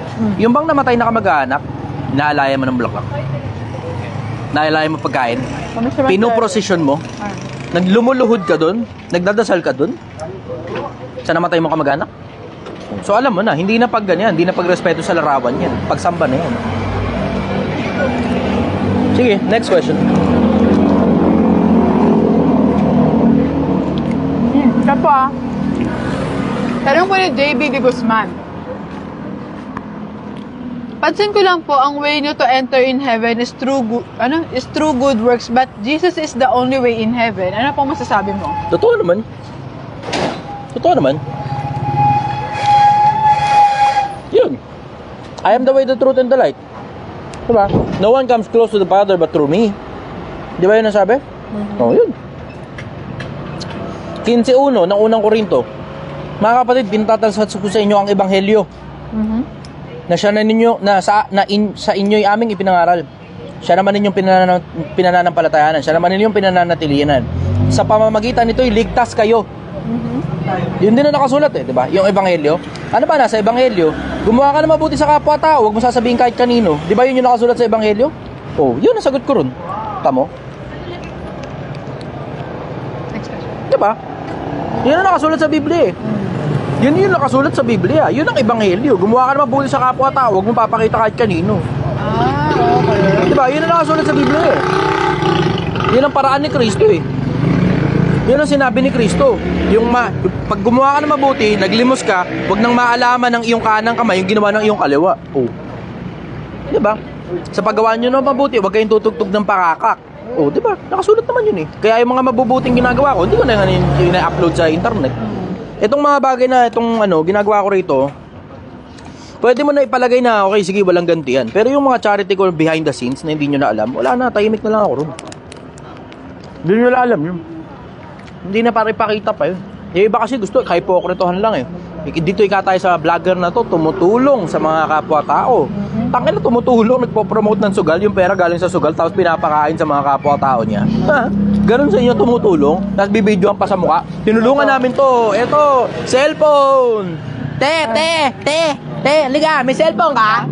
Yung bang namatay na kamag-anak, inaalaya mo ng bulaklak. Naalaya mo pagkain. Pinoprosesyon mo. Naglumuluhod ka dun. Nagdadasal ka dun. Sa namatay mo kamag-anak. So alam mo na, hindi na pag ganyan. Hindi na pagrespeto sa larawan yan. Pagsamba na yan. Sige, next question.
Siya po Tanong po ni JB de Guzman. Pansin ko lang po, ang way nyo to enter in heaven is through good works, but Jesus is the only way in heaven. Ano po masasabi mo?
Totoo naman. Totoo naman. Yun. I am the way, the truth, and the light. Diba? No one comes close to the Father but through me. Di ba yun ang sabi? Oo, yun. 15:1 ng unang Korinto. Mga kapatid, pinatatalsat ko sa inyo ang ebanghelyo. Na siya na ninyo sa inyo'y aming ipinangaral. Siya naman ninyong pinananampalatayanan. Siya naman ninyong pinananatilinan. Sa pamamagitan nito'y ligtas kayo. Yun din na nakasulat di ba? Yung ebanghelyo. Ano ba nasa ebanghelyo? Gumawa ka na mabuti sa kapwa-tao, huwag mo sasabihin kahit kanino. Di ba yun yung nakasulat sa ebanghelyo? Oh, yun ang sagot ko ron. Tamo? Di ba? Yun ang nakasulat sa Biblia Yun yung nakasulat sa Biblia. Yun ang ebanghelyo. Gumawa ka na mabuti sa kapwa-tao, huwag mo papakita kahit kanino. Okay. Diba? Yun ang nakasulat sa Biblia Yun ang paraan ni Kristo Yun ang sinabi ni Kristo. Pag gumawa ka na mabuti, naglimos ka, huwag nang maalaman ng iyong kanang kamay yung ginawa ng iyong kaliwa. Oh. Diba? Sa paggawa nyo na mabuti, huwag kayong tutugtog ng pakakak. Oh, diba? Nakasulat naman yun Kaya yung mga mabubuting ginagawa ko, hindi ko na ina-upload sa internet. Itong mga bagay na ginagawa ko rito, pwede mo na ipalagay na, okay, sige, walang ganti yan. Pero yung mga charity ko behind the scenes na hindi nyo na alam, wala na, tahimik na lang ako ron. Hindi nyo na alam yun. Hindi na para ipakita pa yun. Yung iba kasi gusto, hypocritohan lang Dito tayo sa vlogger na to, tumutulong sa mga kapwa-tao. Tangin na tumutulong, nagpo-promote ng sugal, yung pera galing sa sugal, tapos pinapakain sa mga kapwa-tao niya. Ganon sa inyo tumutulong, tapos bibidyoan pa sa mukha. Tinulungan namin to, eto, cellphone! Te, liga, may cellphone ka?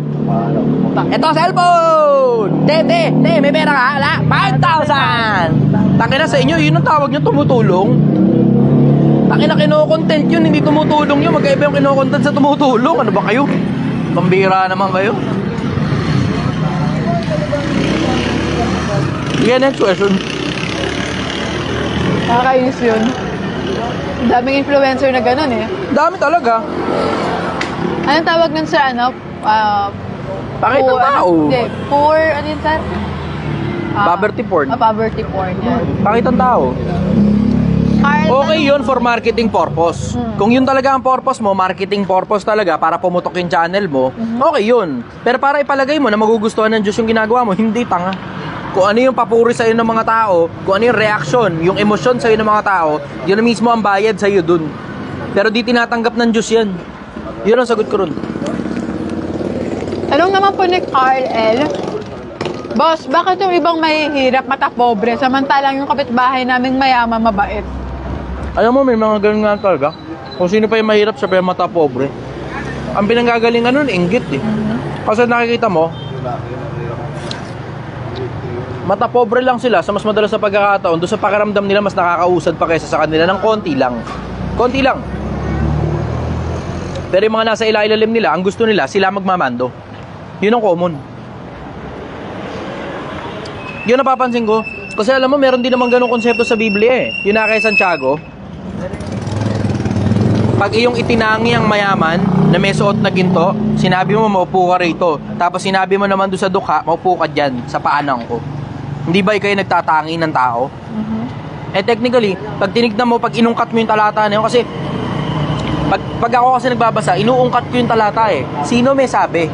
Eto, cellphone! Te, may pera ka? Wala? 5,000! Tangin na sa inyo, yun ang tawag nyo tumutulong. Tangin na kino-content yun, hindi tumutulong yun. Magkaiba yung kino-content sa tumutulong. Ano ba kayo? Pambira naman kayo. Yeah, next question.
Nakakainis yun. Daming influencer na ganun
Dami talaga.
Anong tawag nun sa
Pakita ng tao.
Hindi, poor, ano yun sir?
Poverty porn.
Poverty porn, yan.
Pakita ng tao. Okay yun for marketing purpose. Kung yun talaga ang purpose mo, marketing purpose talaga para pumutok yung channel mo, okay yun. Pero para ipalagay mo na magugustuhan ng Diyos yung ginagawa mo, hindi tanga. Kung ano yung papuri sa'yo ng mga tao, kung ano yung reaction, yung emosyon sa'yo ng mga tao, yun na mismo ang bayad sa'yo dun. Pero di tinatanggap ng Diyos yan. Yun ang sagot ko ron.
Tanong naman po ni Carl L. Boss, bakit yung ibang mahihirap, mata-pobre, samantalang yung kapitbahay naming mayaman, mabait?
Alam mo, may mga ganun nga talaga. Kung sino pa yung mahirap, siya pa yung mata-pobre. Ang pinanggagalingan nun, inggit Kasi nakikita mo, mata-pobre lang sila sa mas madalas sa pagkakataon. Doon sa pakiramdam nila, mas nakakausad pa kaysa sa kanila ng konti lang. Konti lang. Pero yung mga nasa ilalim nila, ang gusto nila, sila magmamando. Yun ang common. Yun napapansin ko. Kasi alam mo, meron din naman ganung konsepto sa Biblia Yun na kay Santiago. Pag iyong itinangi ang mayaman na may suot na ginto, sinabi mo maupo ka rito. Tapos sinabi mo naman doon sa dukha, maupo ka dyan sa paanan ko. Hindi ba ikaw yung nagtatangi ng tao? Technically, pag tinignan mo, pag inungkat mo yung talata na yun, kasi pag ako kasi nagbabasa, inuungkat ko yung talata Sino may sabi?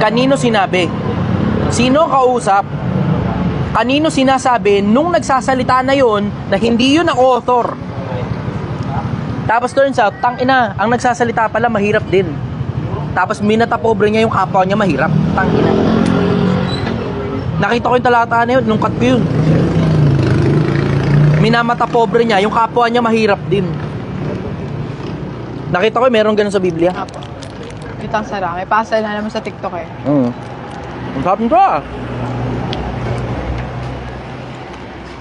Kanino sinabi? Sino kausap? Kanino sinasabi nung nagsasalita na yon na hindi yun ang author? Tapos turns out, tangina, ang nagsasalita pala mahirap din. Tapos minata-pobre niya yung kapwa niya mahirap. Tangina. Nakita ko yung talata na yun, nung cut ko yun. minamata pobre niya, yung kapwa niya mahirap din. Nakita ko meron ganun sa Biblia.
Apo. Kitang sarang. May pasa na naman sa TikTok eh.
Ang sarap nito ah.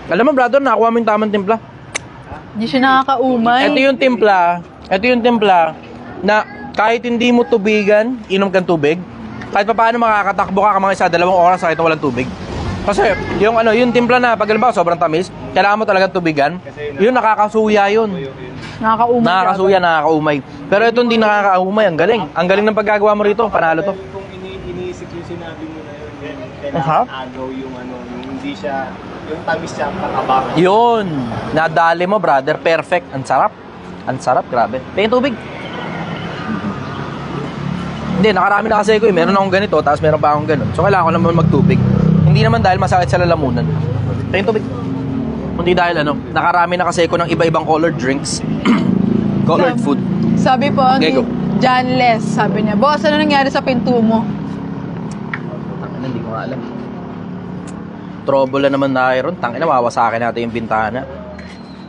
Alam mo brother, nakakuha mo yung tamang timpla.
Hindi siya nakakaumay.
Ito yung timpla na kahit hindi mo tubigan, inom kang tubig. Kahit pa paano makakatakbo ka mga isa, 2 oras kahit walang tubig. Kasi yung yung timpla na pag halimbawa sobrang tamis, kailangan mo talagang tubigan. Yun nakakasuya yun.
Nakakaumay.
Nakakasuya, nakakaumay. Pero ito hindi nakakaumay, ang galing. Ang galing ng paggagawa mo rito, panalo to.
Kung iniisip yung sinabi mo na yun,
Aha.
kailangan agaw yung yung hindi siya, yung tamis siya kakabang.
Yun, nadali mo brother, perfect. Ang sarap. Ang sarap, grabe. Pengin tubig. Hindi, nakarami na kasi ko eh. Meron akong ganito, tapos meron pa akong ganun. So kailangan ko naman magtubig. Hindi naman dahil masakit sa lalamunan. Pengin tubig. Kundi dahil nakarami na kasi ko ng iba-ibang colored drinks. Colored food.
Sabi po
Okay,
ni
go.
John Les, sabi niya, boss, ano nangyari sa pinto mo?
Hindi ko nga alam. Trouble na naman na ron. Tangina, mawawasakin natin yung bintana.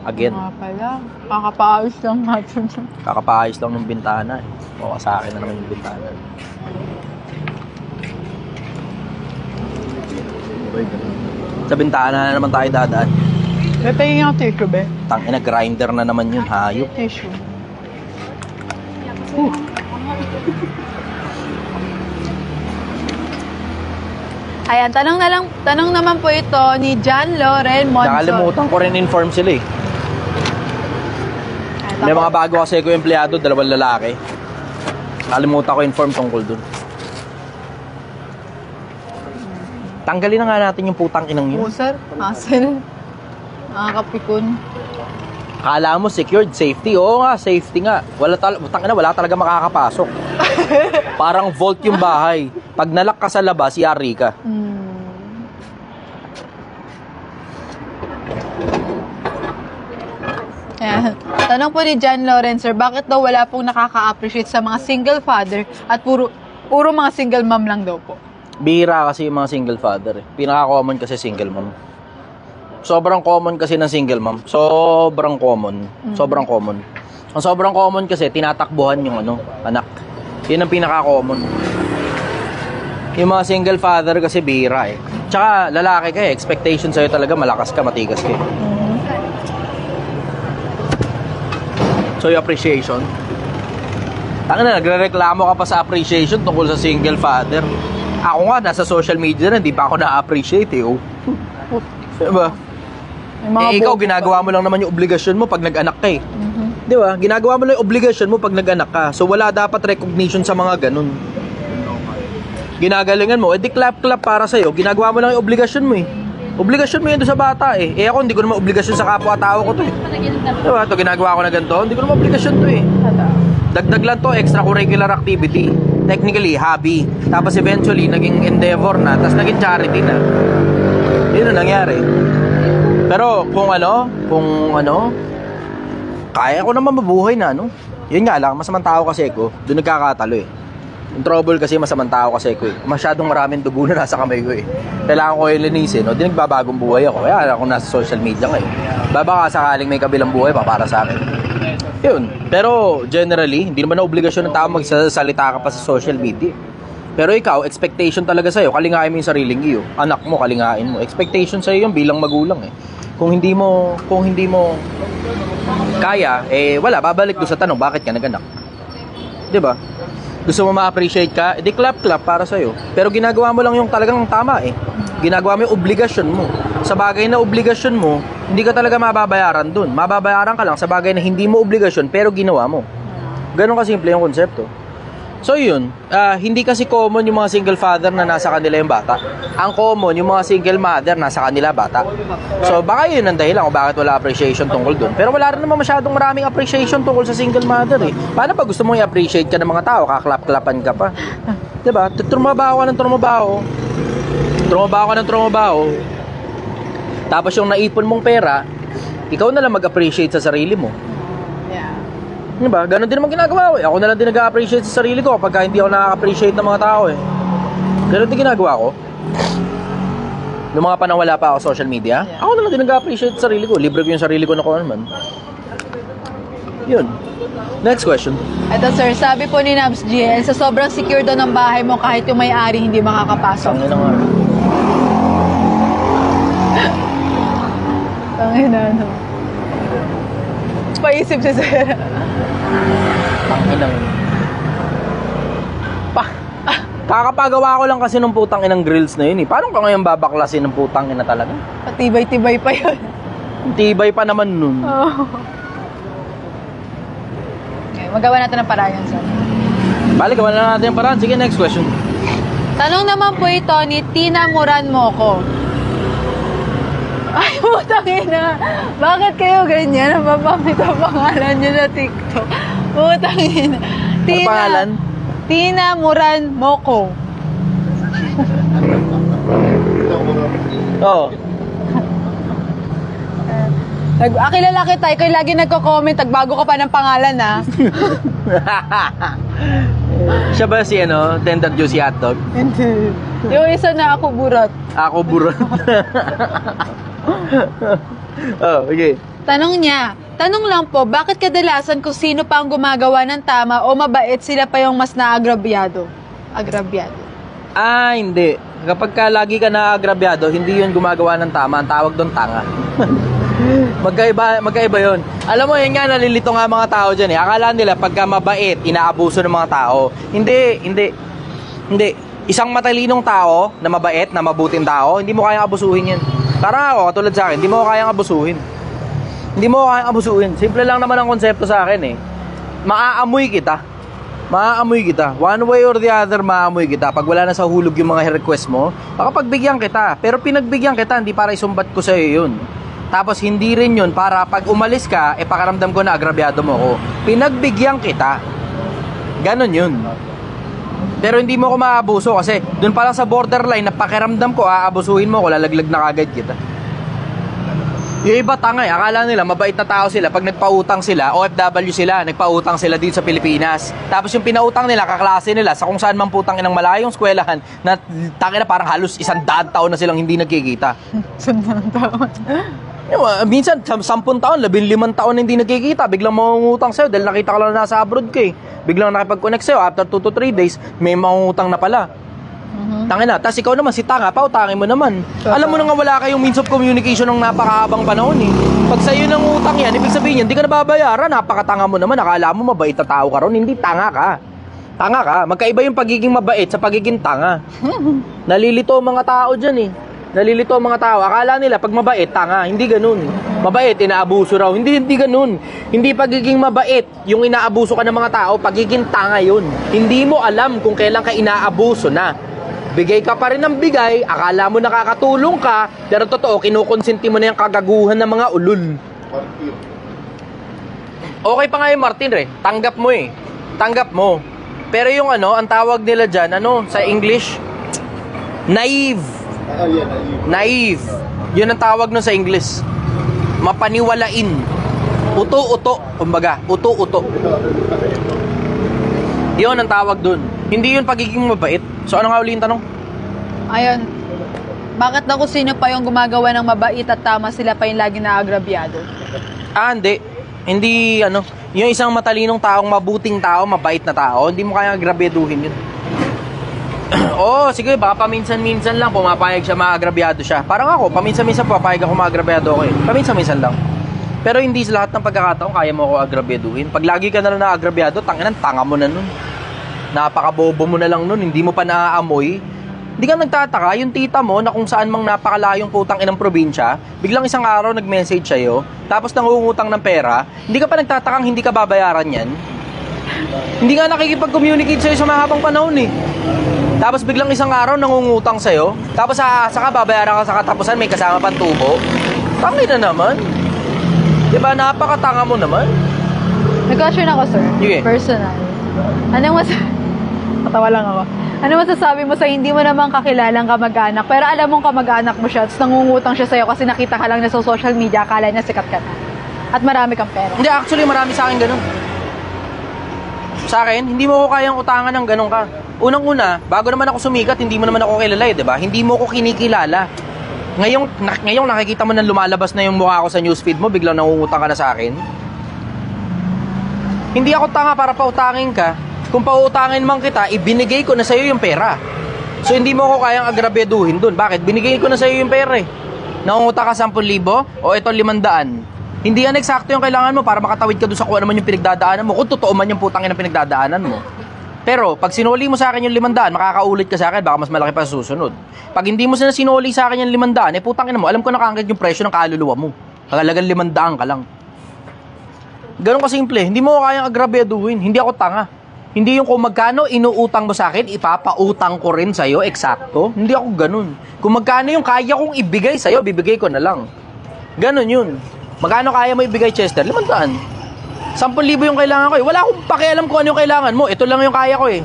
Again.
Nga pala, kakapaayos lang natin.
Kakapaayos lang ng bintana. Mawawasakin na naman yung bintana. Sa bintana na naman tayo dadaan.
May pahingin ang tissue, be.
Tangina, grinder na naman yun, hayop.
Tissue. Ayan, tanong naman po ito ni John Loren Monson.
Nakalimutan ko rin inform sila eh.
Ayan,
May mga bago kasi ko empleyado, 2 lalaki. Nakalimutan ko inform tungkol dun. Tanggalin na nga natin yung putang inang yun.
Sir, hassle. Nakakapikon.
Kala mo secured, safety. Oo nga, safety nga. Wala talaga makakapasok. Parang vault yung bahay. Pag nalak ka sa labas, yari ka.
Ayan. Tanong po ni John Lawrence, sir, bakit daw wala pong nakaka-appreciate sa mga single father at puro mga single mom lang daw po?
Bihira kasi yung mga single father eh. Pinaka-common kasi single mom. Sobrang common kasi ng single mom. Sobrang common. Sobrang common. Ang sobrang common kasi tinatakbuhan yung anak. Yun ang pinaka-common. Yung mga single father kasi bihira eh. Tsaka lalaki ka eh. Expectation sa'yo talaga malakas ka, matigas ka eh. So yung appreciation. Tangina, nagrereklamo ka pa sa appreciation tungkol sa single father. Ako nga, nasa social media na, hindi pa ako na-appreciate eh. Oh. Diba? Ikaw, ginagawa mo lang naman yung obligasyon mo pag nag-anak ka eh. Di ba? Ginagawa mo lang yung obligasyon mo pag nag-anak ka. So wala dapat recognition sa mga ganun. Ginagalingan mo, edi clap-clap para sa'yo. Ginagawa mo lang yung obligasyon mo eh. Obligasyon mo yun doon sa bata eh. Eh ako, hindi ko naman obligasyon sa kapwa-tao ko to eh. Diba? Ito, ginagawa ko na ganito. Hindi ko naman obligasyon to eh. Dagdag lang to, extracurricular activity. Technically, hobby. Tapos eventually, naging endeavor na. Tapos naging charity na. Yun ang nangyari. Pero kung kaya ko naman mabuhay na yun nga lang, masamang tao kasi ko. Doon nagkakatalo eh. Yung trouble kasi masamang tao kasi ko eh. Masyadong maraming dugo na nasa kamay ko eh. Kailangan ko yung linisin. Di nagbabagong buhay ako. Kaya ako nasa social media ngayon. Baka sakaling may kabilang buhay pa para sa akin. Yun. Pero generally, hindi naman na obligasyon ng tao magsasalita ka pa sa social media. Pero ikaw, expectation talaga sa'yo, kalingain mo yung sariling iyo. Anak mo, kalingain mo. Expectation sa'yo yung bilang magulang eh. Kung hindi mo kaya, wala, babalik doon sa tanong, bakit ka naganak? Diba? Gusto mo ma-appreciate ka, edi clap-clap para sa'yo. Pero ginagawa mo lang yung talagang tama eh. Ginagawa mo yung obligasyon mo. Sa bagay na obligasyon mo, hindi ka talaga mababayaran dun. Mababayaran ka lang sa bagay na hindi mo obligasyon, pero ginawa mo. Ganon kasimple yung konsepto. So yun, hindi kasi common yung mga single father na nasa kanila yung bata. Ang common yung mga single mother nasa kanila bata. So baka yun ang dahilan kung bakit wala appreciation tungkol dun. Pero wala rin naman masyadong maraming appreciation tungkol sa single mother eh. Paano pag gusto mong i-appreciate ka ng mga tao, kaklap-klapan ka pa? Diba? Trumabaho ka ng trumabaho. Trumabaho ka ng trumabaho. Tapos yung naipon mong pera, ikaw na lang mag-appreciate sa sarili mo. Diba? Ganon din naman ginagawa ko eh. Ako na lang din nag-appreciate sa sarili ko kapag hindi ako nakaka-appreciate ng mga tao eh. Ganon din ginagawa ko. Noong mga panahon wala pa ako social media,
Yeah.
ako na lang din nag-appreciate sa sarili ko. Libre ko yung sarili ko na kung ano man. Yun. Next question.
Ito sir, sabi po ni Nabs GL, sa sobrang secure daw ng bahay mo kahit yung may-ari hindi makakapasok.
Tangin na nga.
Tangin na, ano. Paisip si sir.
Tangin na. Kakapagawa ko lang kasi ng putang inang grills na yun eh. Paano ka ngayon babaklasin ng putang ina talaga?
Patibay-tibay pa yun.
Tibay pa naman nun.
Oh. Okay, magawa natin ng paraan yan, sir.
Balik, gawa na natin yung paraan. Sige, next question.
Tanong naman po ito ni Tina Moran Moco. Ay, putang ina. Bakit kayo ganyan? Napapamit ang pangalan nyo na TikTok. Putang ina.
Ano pangalan?
Tina Moran Moco.
Oo.
Kilala kita, ikaw lagi nagko-comment, bago ka pa ng pangalan, ha?
Siya ba si ano, tender juicy hotdog?
Hindi. Yung isa na ako burat.
Ako burat. Oh, okay.
Tanong niya, tanong lang po, bakit kadalasan kung sino pa ang gumagawa ng tama o mabait, sila pa yung mas naagrabyado? Agrabyado.
Ah, hindi. Kapag ka lagi ka naagrabyado, hindi yun gumagawa ng tama. Ang tawag doon, tanga. Magkaiba yun. Alam mo, yun nga, nalilito nga mga tao dyan eh. Akala nila, pagka mabait, inaabuso ng mga tao. Hindi. Isang matalinong tao, na mabait, na mabuting tao, hindi mo kayang abusuhin yan. Parang ako, katulad sa akin, hindi mo kayang abusuhin. Hindi mo kayang abusuhin. Simple lang naman ang konsepto sa akin eh. Maaamoy kita. One way or the other, maaamoy kita. Pag wala na sa hulog yung mga request mo, baka pagbigyan kita. Pero pinagbigyan kita, hindi para isumbat ko sa'yo yun. Tapos hindi rin yun para pag umalis ka, pakaramdam ko na agrabyado mo ko. Pinagbigyan kita. Ganon yun. Pero hindi mo ko maabuso kasi dun pa lang sa borderline na pakiramdam ko, aabusuhin mo ko, lalaglag na kagad kita. Yung iba tangay, akala nila mabait na tao sila pag nagpautang sila, OFW sila, nagpautang sila dito sa Pilipinas. Tapos yung pinautang nila, kaklase nila, sa kung saan man putang inang malayong eskwelahan, na tangina parang halos 100 taon na silang hindi nagkikita.
100 taon.
Minsan, 10 taon, 15 taon na hindi nagkikita, biglang mangungutang sa'yo dahil nakita ka lang nasa abroad ka eh. Biglang nakipag-connect sa'yo, after 2 to 3 days, may mangungutang na pala. Tangina, tapos ikaw naman, si tanga, pautangin mo naman. Alam mo na nga wala kayong means of communication ng napakahabang panahon eh. Pag sa'yo nang utang yan, ibig sabihin yan, hindi ka nababayaran, napakatanga mo naman, akala mo mabait na tao ka ron, hindi, tanga ka. Tanga ka, magkaiba yung pagiging mabait sa pagiging tanga. Nalilito ang mga tao dyan eh. Nalilito ang mga tao, akala nila pag mabait, tanga, hindi ganun. Mabait, inaabuso raw, hindi ganun. Hindi pagiging mabait, yung inaabuso ka ng mga tao, pagiging tanga yun. Hindi mo alam kung kailan ka inaabuso na. Bigay ka pa rin ng bigay, akala mo nakakatulong ka, pero totoo, kinukonsenti mo na yung kagaguhan ng mga ulul. Okay pa nga yung Martin tanggap mo eh. Tanggap mo. Pero yung ano, ang tawag nila dyan, ano, sa English, naive. Naive. Yun ang tawag nun sa English. Mapaniwalain. Uto-uto. Kumbaga, uto-uto. Yun ang tawag dun. Hindi yun pagiging mabait. So ano nga uli yung tanong?
Ayun. Bakit daw kung sino pa yung gumagawa ng mabait at tama, sila pa yung lagi naagrabyado?
Hindi. Hindi, ano, yung isang matalinong taong mabuting tao, mabait na tao, hindi mo kaya agrabyaduhin yun. Oo, sige, baka paminsan-minsan lang pumapayag siya, maagrabyado siya. Parang ako, paminsan-minsan papayag ako maagrabyado ako eh. Paminsan-minsan lang. Pero hindi sa lahat ng pagkakataon kaya mo ako agrabyaduhin. Pag lagi ka na lang naagrabyado, tanga mo na nun. Napakabobo mo na lang nun, hindi mo pa naaamoy. Hindi ka nagtataka, yung tita mo na kung saan mang napakalayong putang inang probinsya, biglang isang araw nag-message sa'yo, tapos nangungutang ng pera, hindi ka pa nagtatakang hindi ka babayaran yan. Hindi nga nakikipag-communicate sa'yo sa mahabang panahon eh. Tapos biglang isang araw nangungutang sa'yo, tapos aasa ka, babayaran ka sa katapusan, may kasama pang tubo. Tangin na naman. Diba, napakatanga mo naman.
Nag-question ako, sir.
Sige.
Personal. Patawa lang ako. Ano masasabi mo sa hindi mo namang kakilalang kamag-anak, pero alam mong kamag-anak mo siya, tapos nangungutang siya sa'yo kasi nakita ka lang na sa social media, akala niya sikat ka na. At marami kang pera.
Hindi, actually marami sa akin ganun. Sa akin, hindi mo ko kayang utangan ng ganun ka. Unang-una, bago naman ako sumikat, hindi mo naman ako kilala eh, diba? Hindi mo ko kinikilala. Ngayong nakikita mo na lumalabas na yung mukha ko sa newsfeed mo, biglang nangungutang ka na sa akin. Hindi ako tanga para pautangin ka. Kung pautangin man kita, ibinigay ko na sa'yo yung pera. So hindi mo ako kayang agrabeduhin dun. Bakit? Binigay ko na sa'yo yung pera eh. Nangungutang ka 10,000 o ito 500. Hindi yan eksakto yung kailangan mo para makatawid ka dun sa kung ano man yung pinagdadaanan mo. Kung totoo man yung putangin na pinagdadaanan mo. Pero pag sinuli mo sa akin yung 500, makakaulit ka sa akin, baka mas malaki pa sa susunod. Pag hindi mo sinuli sa akin yung 500, putangin mo, alam ko na kaagad yung presyo ng kaluluwa mo. Halagang 500 ka lang. Ganun kasimple. Hindi mo kayang agrabeduhin. Hindi ako tanga. Hindi yung kung magkano inuutang mo sa akin, ipapautang ko rin sa'yo, eksakto. Hindi ako ganun. Kung magkano yung kaya kong ibigay sa'yo, bibigay ko na lang. Ganun yun. Magkano kaya mo ibigay, Chester? 500. 10,000 yung kailangan ko eh. Wala akong pakialam kung ano yung kailangan mo. Ito lang yung kaya ko eh.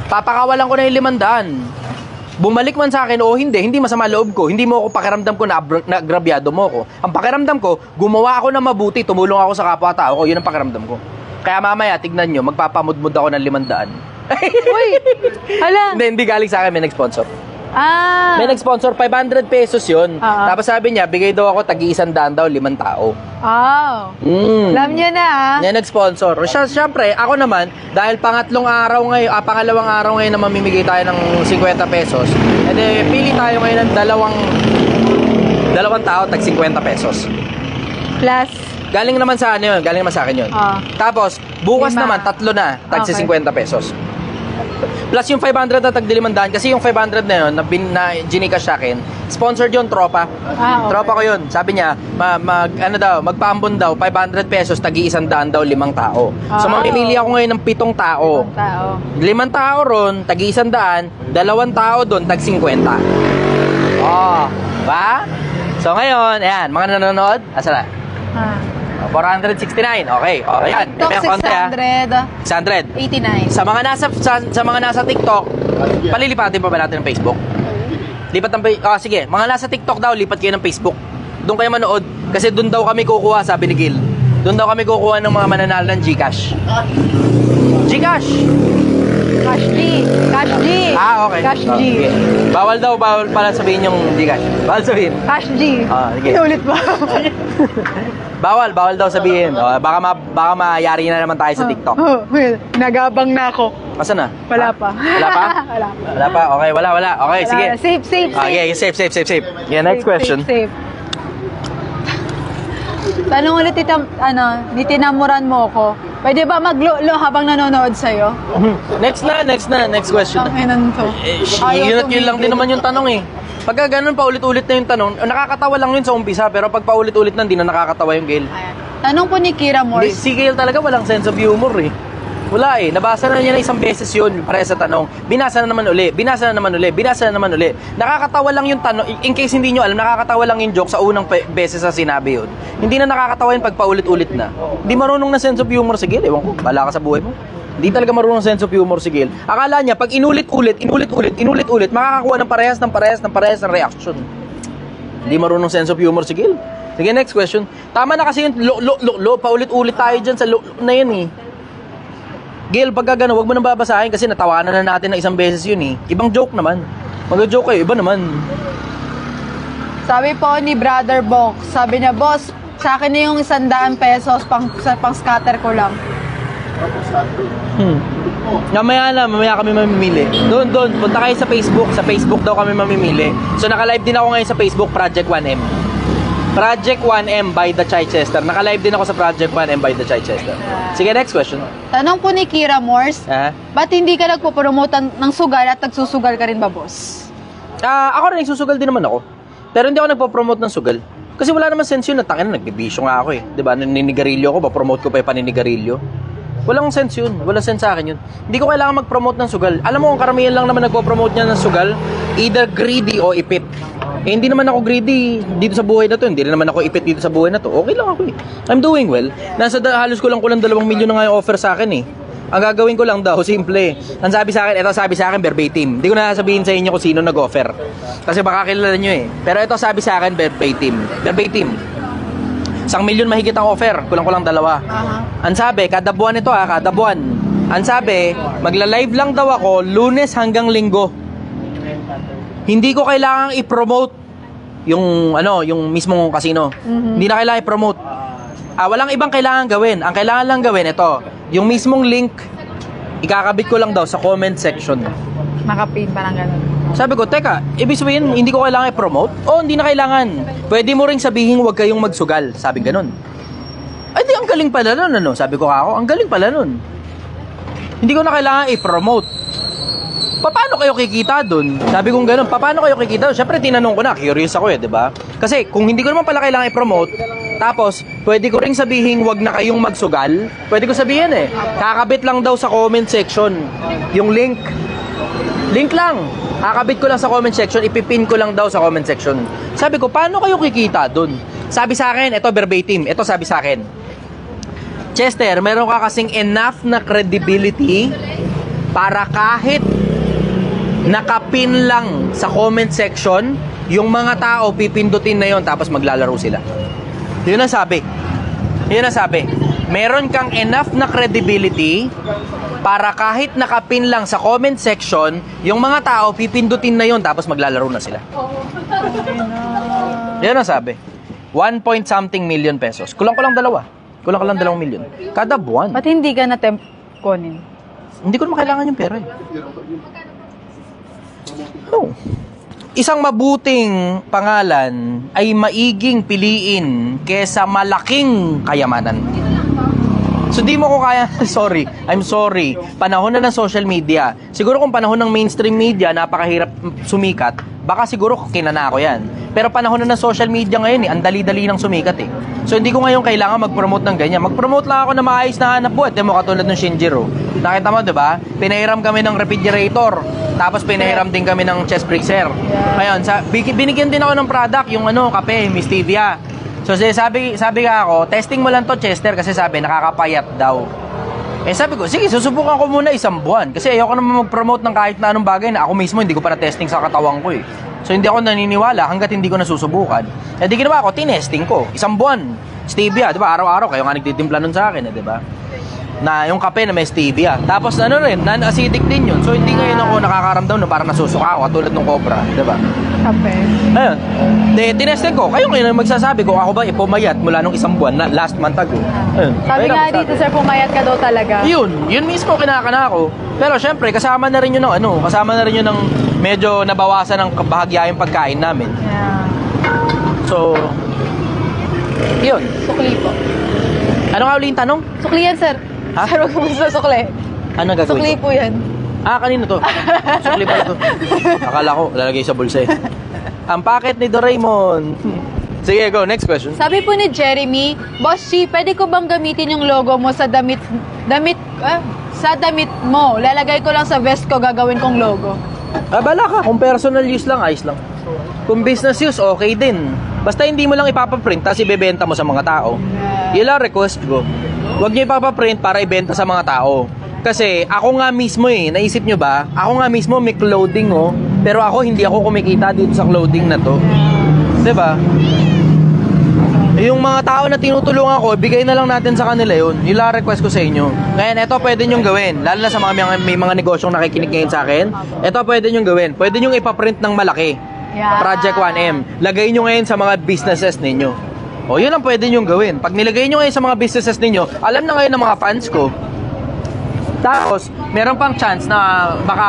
Papakawalan ko na yung 500. Bumalik man sa akin o hindi masama loob ko. Hindi mo ako pakiramdam ko na agrabyado mo ako. Ang pakiramdam ko, gumawa ako ng mabuti, tumulong ako sa kapwa-tao ko. Yun ang pakiramdam ko. Kaya mamaya, tignan nyo, magpapamudmud ako ng 500.
Uy! Hala!
Hindi galing sa akin, may nag-sponsor.
Ah!
May nag-sponsor, 500 pesos yun. Tapos sabi niya, bigay daw ako, tag-100 daw, 5 tao.
Oh! Alam niya na
Yan nag-sponsor. Siyempre, ako naman, dahil pangalawang araw ngayon na mamimigay tayo ng 50 pesos, edi pili tayo ngayon ng dalawang tao, tag 50 pesos.
Plus?
Galing naman sa ano yun, galing naman sa akin yun. Tapos, bukas
5.
naman, 3 na, tag
Okay.
50 pesos. Plus yung 500 na tag 500, kasi yung 500 na yun, na Gcash sa akin, sponsored yun, tropa.
Okay.
Tropa ko yun. Sabi niya, magpaambon daw, 500 pesos, tag 100 daw, 5 tao. So, mamimili ako ngayon ng 7 tao. 5 tao ron, tag 100, 2 tao doon, tag 50. Oh, ba? So, ngayon, ayan, mga nanonood, asa na? 469. Okay. Ayan.
TikTok 600.
600.
89.
Sa mga nasa TikTok, palilipatin pa ba natin ng Facebook? Lipat ng sige, mga nasa TikTok daw, lipat kayo ng Facebook. Doon kayo manood kasi doon daw kami kukuha, sabi ni Gil. Doon daw kami kukuha ng mga mananalo ng Gcash. Gcash.
Cash G.
Okay.
Cash G.
Okay. Bawal pala sabihin yung Gcash. Bawal sabihin.
Cash G.
Sige.
Inulit ba?
Bawal daw sabihin. Baka mayari na naman tayo sa TikTok.
Nagabang na ako.
Asa na?
Wala pa.
Wala pa? Wala pa? Okay, wala. Okay, sige.
Safe.
Okay, safe. Yeah, next question.
Safe. Tanong ulit ni tinamuran mo ako. Pwede ba maglo habang nanonood sa'yo?
Next question.
Ang inan to.
Yun lang din naman yung tanong eh. Pagka ganun, paulit-ulit na yung tanong, nakakatawa lang yun sa umpisa, pero pag paulit-ulit na, hindi na nakakatawa yung Gail.
Tanong po ni Kira Morse.
Si Gail talaga walang sense of humor eh. Wala eh. Nabasa na niya na isang beses yun para sa tanong. Binasa na naman uli. Nakakatawa lang yung tanong. In case hindi nyo alam, nakakatawa lang yung joke sa unang beses na sinabi yun. Hindi na nakakatawa yun pag paulit-ulit na. Hindi marunong na sense of humor si Gail. Ewan ko, bala ka sa buhay mo. Hindi talaga marunong sense of humor si Gail. Akala niya, pag inulit-ulit, makakakuha ng parehas ng reaction. Hindi marunong sense of humor si Gail. Sige, next question. Tama na kasi yung paulit-ulit tayo dyan sa na yun eh. Gail, pagka gano'n, huwag mo nang babasahin kasi natawanan na natin ng isang beses yun eh. Ibang joke naman. Mag-joke kayo, iba naman.
Sabi po ni Brother Box, sabi niya, boss, sa akin na yung 100 pesos pang scatter ko lang.
Mamaya kami mamimili. Doon, punta kayo sa Facebook. Sa Facebook daw kami mamimili. So naka-live din ako ngayon sa Facebook, Project 1M. Project 1M by the Chichester. Naka-live din ako sa Project 1M by the Chichester. Sige, next question.
Tanong po ni Kira Morse, ba't hindi ka nagpo-promote ng sugal at nagsusugal ka rin ba, boss?
Ako rin, nagsusugal din naman ako. Pero hindi ako nagpo-promote ng sugal. Kasi wala naman sense yun. Nagbibisyo nga ako eh. Diba? Naninigarilyo ako, pa-promote ko pa yung paninigarilyo. Walang sense yun. Walang sense sa akin yun. Hindi ko kailangan mag-promote ng sugal. Alam mo, kung karamihan lang naman nagpo-promote niya ng sugal, either greedy o ipit. Eh, hindi naman ako greedy dito sa buhay na to. Hindi rin naman ako ipit dito sa buhay na to. Okay lang ako eh. I'm doing well. Halos ko lang 2 milyon na nga yung offer sa akin eh. Ang gagawin ko lang daw, simple. Ang sabi sa akin, verbatim. Hindi ko na sabihin sa inyo kung sino nag-offer. Kasi baka kilala nyo eh. Pero ito sabi sa akin, verbatim. 1 milyon mahigit ang offer. Kulang-kulang 2. Ang sabi, kada buwan ito kada buwan. Ang sabi, magla-live lang daw ako Lunes hanggang Linggo. Hindi ko kailangang i-promote yung mismong casino. Hindi na kailangan i-promote. Walang ibang kailangan gawin. Ang kailangan lang gawin, ito, yung mismong link, ikakabit ko lang daw sa comment section.
Makapin, parang ganun.
Sabi ko, teka, ibig sabihin, hindi ko kailangan i-promote? O, hindi na kailangan. Pwede mo ring sabihin, huwag kayong magsugal. Sabi ganun. Ay, di, ang galing pala nun, ano? Sabi ko ako, ang galing pala nun. Hindi ko na kailangan i-promote. Paano kayo kikita dun? Sabi kong ganun, paano kayo kikita dun? Siyempre, tinanong ko na, curious ako eh, di ba? Kasi, kung hindi ko naman pala kailangan i-promote, tapos, pwede ko ring sabihin, wag na kayong magsugal. Pwede ko sabihin eh, kakabit lang daw sa comment section yung link. Link lang. Kakabit ko lang sa comment section, ipipin ko lang daw sa comment section. Sabi ko, paano kayo kikita dun? Sabi sa akin, ito verbatim, ito sabi sa akin, Chester, meron ka kasing enough na credibility para kahit nakapin lang sa comment section, yung mga tao pipindutin na yon tapos maglalaro sila. Yun ang sabi. Yun ang sabi. Meron kang enough na credibility para kahit nakapin lang sa comment section, yung mga tao pipindutin na yon tapos maglalaro na sila. Yun ang sabi. 1 point something million pesos. Kulang ko lang 2 million. Kada buwan.
Ba't hindi ka na-tempt kunin?
Hindi ko naman kailangan yung pera eh. No. Isang mabuting pangalan ay maiging piliin kesa malaking kayamanan. So di mo ko kaya, I'm sorry. Panahon na ng social media. Siguro kung panahon ng mainstream media, napakahirap sumikat, baka siguro kinana ko yan. Pero panahon na ng social media ngayon ang dali-dali ng sumikat eh. So hindi ko ngayon kailangan mag-promote ng ganyan. Mag-promote lang ako na maayos na hanap buhat. Demo katulad ng Shinjiro. Nakita mo, 'di ba? Pinahiram kami ng refrigerator. Tapos pinahiram din kami ng chest freezer. Ngayon, binigyan din ako ng product, yung kape, Miss Stevia. So sabi ka ako, testing mo lang to, Chester, kasi sabi nakakapayat daw. Eh sabi ko, sige, susubukan ko muna 1 buwan. Kasi ayoko naman mag-promote ng kahit na anong bagay na ako mismo hindi ko pa na-testing sa katawan ko eh. So hindi ako naniniwala hanggat hindi ko nasusubukan. Eh di ginawa ko, tinesting ko. 1 buwan. Stevia, di ba? Araw-araw kayo nga nagtitimpla nun sa akin, di ba? Na yung kape na may stevia. Tapos rin, non-acidic din yun. So hindi ngayon ako nakakaramdam na parang nasusuka ako katulad ng cobra, di ba?
Kape.
Ayun. Tinesting ko. Kayo ngayon magsasabi ko, ako ba pumayat mula nung 1 buwan na last month ago. Ayun.
Sabi nga dito, sir, pumayat ka daw talaga.
Yun mismo kinakana ko. Pero syempre, kasama na rin yun ng medyo nabawasan ng bahagya yung pagkain namin.
Yeah.
So, yun.
Sukli po.
Ano nga ulit yung tanong?
Sukli yan, sir.
Ha?
Sir, wag mo sa sukli.
Ano gagawin
Sukli
ko?
po yan.
Kanino to? Sukli pala to. Akala ko, lalagay sa bulsa eh. Ang packet ni Doraemon. Sige, go. Next question.
Sabi po ni Jeremy, Boss G, pwede ko bang gamitin yung logo mo sa damit mo? Lalagay ko lang sa vest ko, gagawin kong logo.
Bala ka. Kung personal use lang, ayos lang. Kung business use, okay din. Basta hindi mo lang ipapaprint tapos ibebenta mo sa mga tao. Yun lang request ko. Huwag nyo ipapaprint para ibenta sa mga tao. Kasi ako nga mismo naisip nyo ba? Ako nga mismo may clothing pero hindi ako kumikita dito sa clothing na to. Diba? Yung mga tao na tinutulungan ko, bigay na lang natin sa kanila yun. Yung lang request ko sa inyo. Ngayon, ito pwede nyong gawin. Lalo na sa may mga negosyong nakikinig ngayon sa akin. Ito pwede nyong gawin. Pwede nyong ipaprint ng malaki.
Yeah.
Project 1M. Lagay nyo ngayon sa mga businesses ninyo. Yun ang pwede nyong gawin. Pag nilagay nyo ngayon sa mga businesses ninyo, alam na ngayon ng mga fans ko. Tapos, meron pang chance na baka,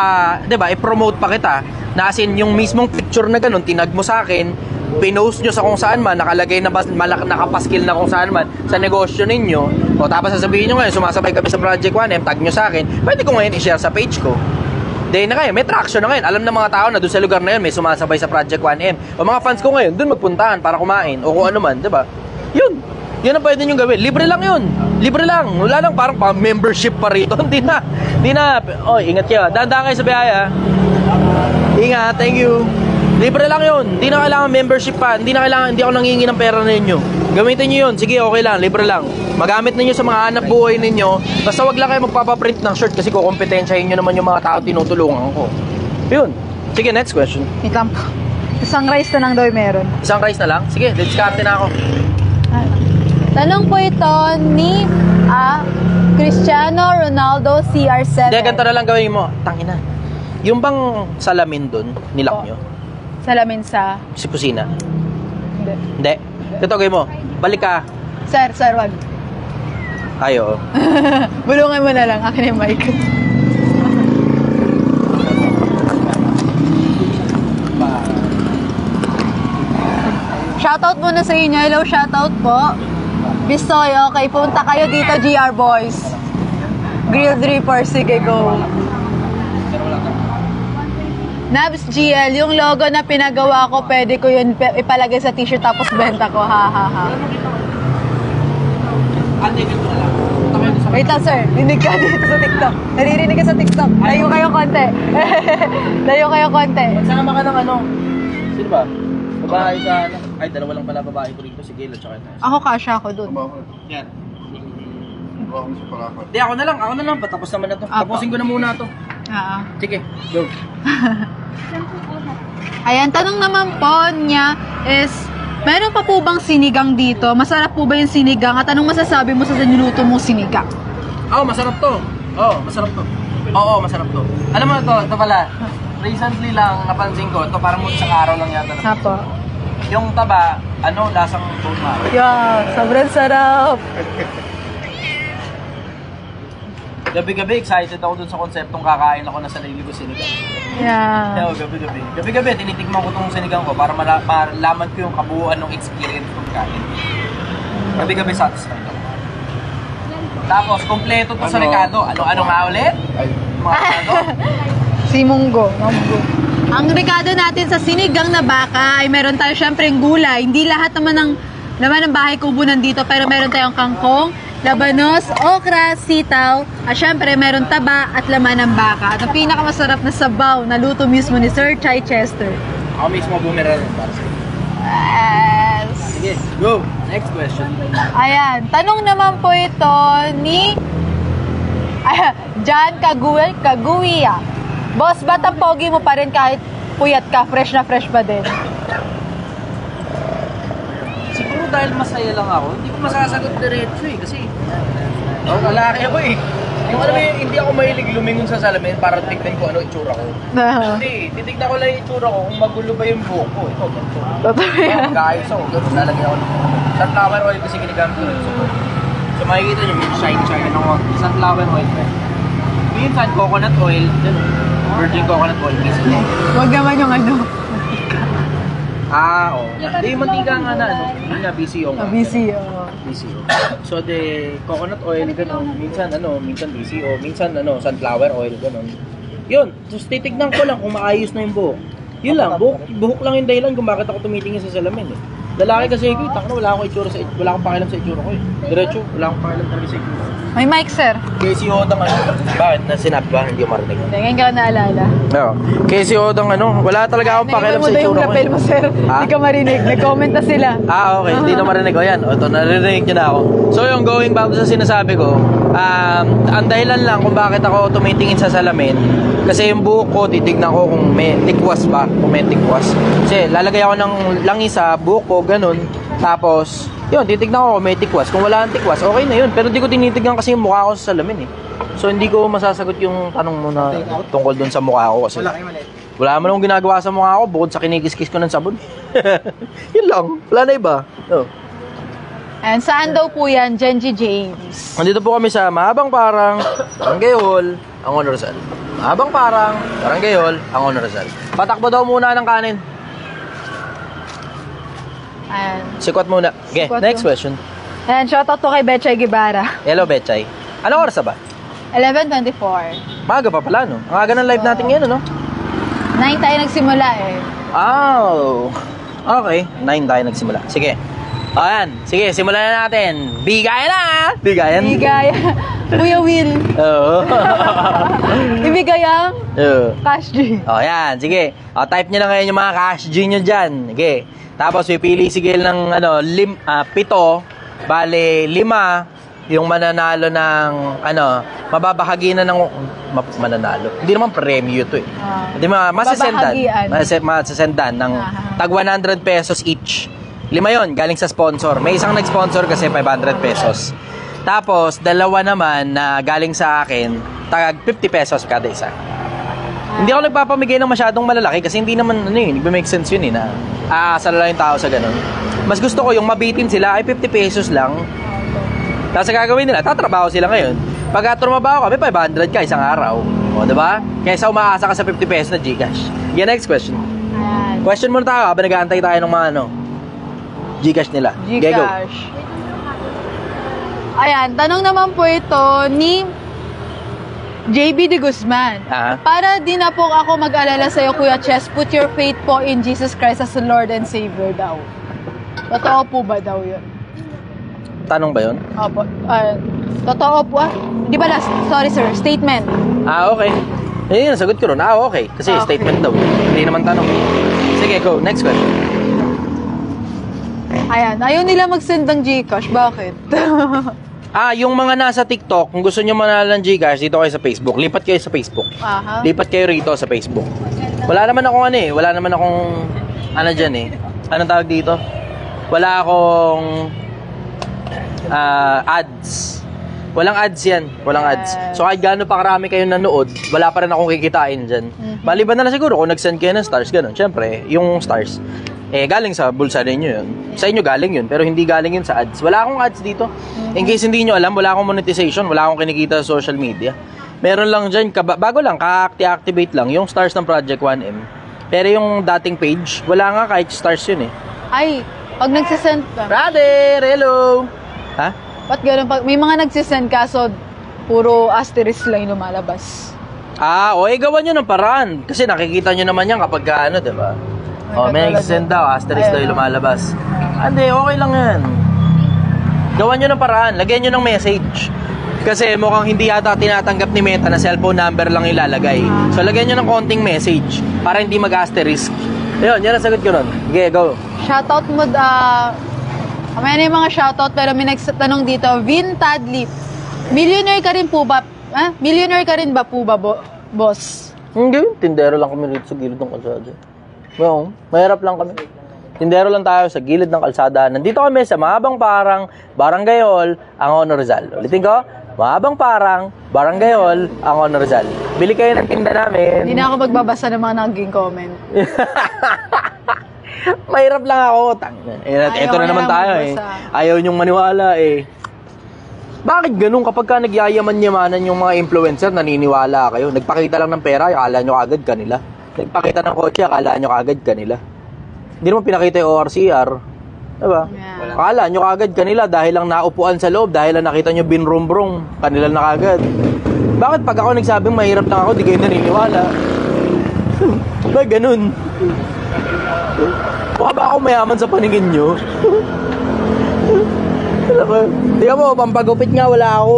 diba, i-promote pa kita. Na as in, yung mismong picture na ganun, tinag mo sa akin, pinost nyo sa kung saan man, nakalagay na nakapaskil na kung saan man sa negosyo ninyo. Tapos sasabihin nyo ngayon, sumasabay kami sa Project 1M, tag nyo sa akin, pwede ko ngayon i-share sa page ko. Day na kayo, may traction na ngayon. Alam ng mga tao na doon sa lugar na yun, may sumasabay sa Project 1M. O mga fans ko ngayon, doon magpuntahan para kumain o kung ano man, diba? Yun ang pwede nyo gawin. Libre lang yun. Libre lang. Wala lang parang membership pa rito. Hindi na. Ingat kayo. Dahan-dahan kayo sa biyaya. Ingat, thank you. Libre lang yun. Hindi na kailangan membership pa. Hindi ako nangingi ng pera ninyo. Gamitin nyo yun. Sige, okay lang. Libre lang. Magamit ninyo sa mga hanap buhay ninyo. Basta wag lang kayo magpapaprint ng shirt kasi kukompetensyahin nyo naman yung mga tao tinutulungan ko. Yun. Sige, next question.
Wait lang po. Isang rice na lang daw meron.
Isang rice na lang? Sige, diskarte na ako.
Tanong po ito ni Cristiano Ronaldo CR7.
Hindi, ganito na lang gawin mo. Tangina. Yung bang salamin dun, nilak nyo?
Salamin sa
Si kusina.
hindi.
Hindi. Tatugay mo. Balik ka.
Sir, wag.
Ayo.
Bulungan mo na lang. Akin yung mic. Shoutout muna sa inyo. Hello, shoutout po. Bistoy, okay. Punta kayo dito, GR Boys. Grilled Reaper, sige, go. Nabs GL, yung logo na pinagawa ko, pwede ko yun ipalagay sa t-shirt tapos benta ko. Ha, ha, ha. Wait lang, sir. Dinig ka dito sa TikTok. Naririnig ka sa TikTok. Layo kayo konti. Layo kayo konti.
Magsama ka ng ano? Sino ba? Babae sa ano? Ay, dalawa lang pala babae ko rito. Sige, let's check it.
Ako kasha ako dun.
Yan.
Bakit sa parakat?
Hindi, ako na lang. Patapos naman na to.
Apo.
Tapusin ko na muna to. Sige, go.
Ayan, tanong naman po niya is, meron pa po bang sinigang dito? Masarap po ba yung sinigang? At anong masasabi mo sa niluto mong sinigang?
Oh, masarap to. Oh, masarap to. Oo, masarap to. Alam mo ito pala. Recently lang napansin ko, ito parang isang araw lang yata.
Apo.
Yung taba, lasang bone marrow.
Yeah, sobrang sarap.
Gabi-gabi, excited ako dun sa konseptong kakain ako na sa sarili ko sinigang.
Yeah.
Kaya gabi-gabi. Gabi-gabi, tinitikman ko tong sinigang ko para malaman ko yung kabuuan ng experience kong kain. Gabi-gabi satisfied ako. Tapos, kompleto to sa Ricardo. Ano nga ulit? Mga Ricardo?
Si Munggo. Ang Ricardo natin sa sinigang na baka ay meron tayo syempre yung gulay. Hindi lahat naman ng bahay kubo nandito, pero meron tayong kangkong, labanos, okra, sitaw, at syempre meron taba at laman ng baka. At ang pinakamasarap na sabaw na luto mismo ni Sir Chai Chester.
Ako mismo bumira rin para sa'yo.
Yes.
Sige, go! Next question.
Ayan, tanong naman po ito ni John Kaguya. Boss, ba't ang pogi mo pa rin kahit puyat ka? Fresh na fresh ba din?
Siguro dahil masaya lang ako, hindi ko masasagot diretso kasi lalaki ako eh. Yung alam mo yun, hindi ako mahilig lumingon sa salamin para tignan ko ano itsura ko. Hindi, titignan ko lang yung itsura ko kung magulo ba yung buhok ko. Ito, ganito.
Totoo yan.
Kaayos ako, ganito lalagyan ako ng sunflower oil kasi ginagamit ko rin. So makikita nyo, may shine ng sunflower oil. Minsan coconut oil, virgin coconut oil.
Huwag naman yung ano.
Oo. Hindi, mantika nga na ano. Hindi nga, BCO nga.
BCO.
BCO. So, coconut oil, gano'n. Minsan BCO. Minsan, sunflower oil, gano'n. Yun. Tapos, titignan ko lang kung maayos na yung buhok. Yun lang. Buhok lang yung dahilan kung bakit ako tumitingin sa salamin eh. Lalaki kasi ako, wala akong pakialam sa itsura ko eh. Diretso, wala akong pakialam talaga sa itsura.
May mic, sir.
Casey Odang bakit? Sinabi ba? Hindi ko marinig.
Hindi, ngayon ka naalala.
No. Casey Odang wala talaga akong pakialam sa itsura ko.
Yung lapel mo, sir. Hindi ka marinig. Nag-comment na sila.
Okay. Hindi na marinig ko. Yan. Ito, narinig nyo na ako. So yung going back sa sinasabi ko, ang dahilan lang kung bakit ako tumitingin sa salamin, kasi yung buhok ko, titignan ko kung may tikwas ba. Kung may tikwas. Kasi lalagay ako ng langis sa buhok ko, ganun. Tapos, yun, titignan ko kung may tikwas. Kung wala ang tikwas, okay na yun. Pero di ko tinitignan kasi yung mukha ko sa salamin eh. So hindi ko masasagot yung tanong mo na tungkol dun sa mukha ko kasi wala naman akong ginagawa sa mukha ko bukod sa kinikis-kis ko ng sabon. Yun lang. Wala na iba.
And saan daw po yan, Genji James?
Nandito po kami sa Mahabang Parang, Barangay Hall, Angono Rizal. Mahabang Parang, Barangay Hall, Angono Rizal. Patakbo daw muna ng kanin.
Ayan.
Sikwat muna. Okay,
Sikwat
next
mo.
question.
Ayan, shoutout to kay Betchay Guevara.
Hello, Betchay. Anong oras na ba?
11:24.
Maaga pa pala, no? Ang aga ng live natin ngayon, no?
9 tayo nagsimula eh.
Oh. Okay, 9 tayo nagsimula. Sige. Ayan. Sige, simulan na natin. Bigayan na! Bigayan?
Bigay. Kuya Will.
Oo.
Ibigay ang
Oo.
Cash G.
O, yan. Sige. O, type nyo na ngayon yung mga cash G nyo dyan. Sige. Tapos, pipili sige ng 7. Bale, 5. Yung mananalo ng, mababahagi na ng, mananalo. Hindi naman premyo to eh. Hindi masasendan. Masasendan ng tag 100 pesos each. 5 yon galing sa sponsor. May isang nag-sponsor kasi 500 pesos. Tapos, 2 naman na galing sa akin, tag 50 pesos kada isa. Hindi ako nagpapamigay ng masyadong malalaki kasi hindi naman, hindi make sense yun eh, na aasal lang yung tao sa ganun. Mas gusto ko yung mabitin sila, ay 50 pesos lang. Tapos gagawin nila, tatrabaho sila ngayon. Pagka trumabaho kami, 500 ka isang araw. O, diba? Kaysa umaasa ka sa 50 pesos na Gcash. Yeah, next question.
Ayan.
Question muna tayo, habang nag-aantay tayo ng mga Gcash nila. Okay, go.
Gcash. Ayan, tanong naman po ito ni JB de Guzman. Para di na po ako mag-alala sa'yo, Kuya Chess, put your faith po in Jesus Christ as the Lord and Savior daw. Totoo po ba daw yun?
Tanong ba yun?
Opo. Totoo po Di ba sorry sir, statement.
Okay. Yun, nasagot ko ron. Okay. Kasi
Okay.
statement daw. Hindi naman tanong. Sige, go. Next question.
Ayan, ayaw nila mag-send ng Gcash. Bakit?
Yung mga nasa TikTok, kung gusto nyo manalo ng Gcash, dito kayo sa Facebook. Lipat kayo sa Facebook.
Aha.
Lipat kayo rito sa Facebook. Wala naman akong wala naman akong dyan Anong tawag dito? Wala akong ads. Walang ads yan. Walang ads. So kahit gaano pa karami kayong nanood, wala pa rin akong kikitain dyan. Maliban na lang siguro kung nag-send kayo ng stars, ganun. Siyempre, yung stars, galing sa bulsa ninyo yun. Sa inyo galing yun, pero hindi galing yun sa ads. Wala akong ads dito. In case hindi nyo alam, wala akong monetization, wala akong kinikita sa social media. Meron lang dyan, bago lang, ka-activate lang, yung stars ng Project 1M. Pero yung dating page, wala nga kahit stars yun
Ay, pag nagsisend ka.
Brother, hello! Ha?
Ba't ganun? May mga nagsisend ka, so puro asterisk lang yung lumalabas.
Gawan nyo ng paraan. Kasi nakikita nyo naman yan kapag diba? May nagsisend daw, asterisk daw yung lumalabas. Hindi, okay lang yan. Gawan nyo ng paraan, lagyan nyo ng message. Kasi mukhang hindi yata tinatanggap ni Meta na cellphone number lang ilalagay. So lagyan nyo ng konting message para hindi mag-asterisk. Ayun, yan ang sagot ko nun. Okay, go.
Shoutout mo, may na yung mga shoutout, pero may nagtanong dito, Vin Tadlip, millionaire ka rin po ba? Millionaire ka rin ba po ba, boss?
Hindi, tindero lang kami rito sa gilid ng kalsada. Well, mahirap lang kami. Tindero lang tayo sa gilid ng kalsada. Nandito kami sa Mahabang Parang, Barangay Hall, Angono Rizal. Ulitin ko, Mahabang Parang, Barangay Hall, Angono Rizal. Bili kayo ng tinda namin.
Hindi na ako magbabasa ng mga naging comment.
Mahirap lang ako. Ito na naman tayo Ayaw nyong maniwala Bakit ganun kapag ka nagyayaman-yamanan yung mga influencer, naniniwala kayo? Nagpakita lang ng pera, akala nyo agad kanila. Nagpakita ng kotse, akala nyo agad kanila. Hindi naman pinakita yung ORCR. Diba? Yeah. Akala nyo agad kanila dahil lang naupuan sa loob, dahil lang nakita nyo binrum-brum, kanila na kagad. Bakit pag ako nagsabing mahirap lang ako, di kayo naniniwala? Ba ganun? Baka ba ako mayaman sa paningin nyo? Tingnan mo, pampagupit nga wala ako.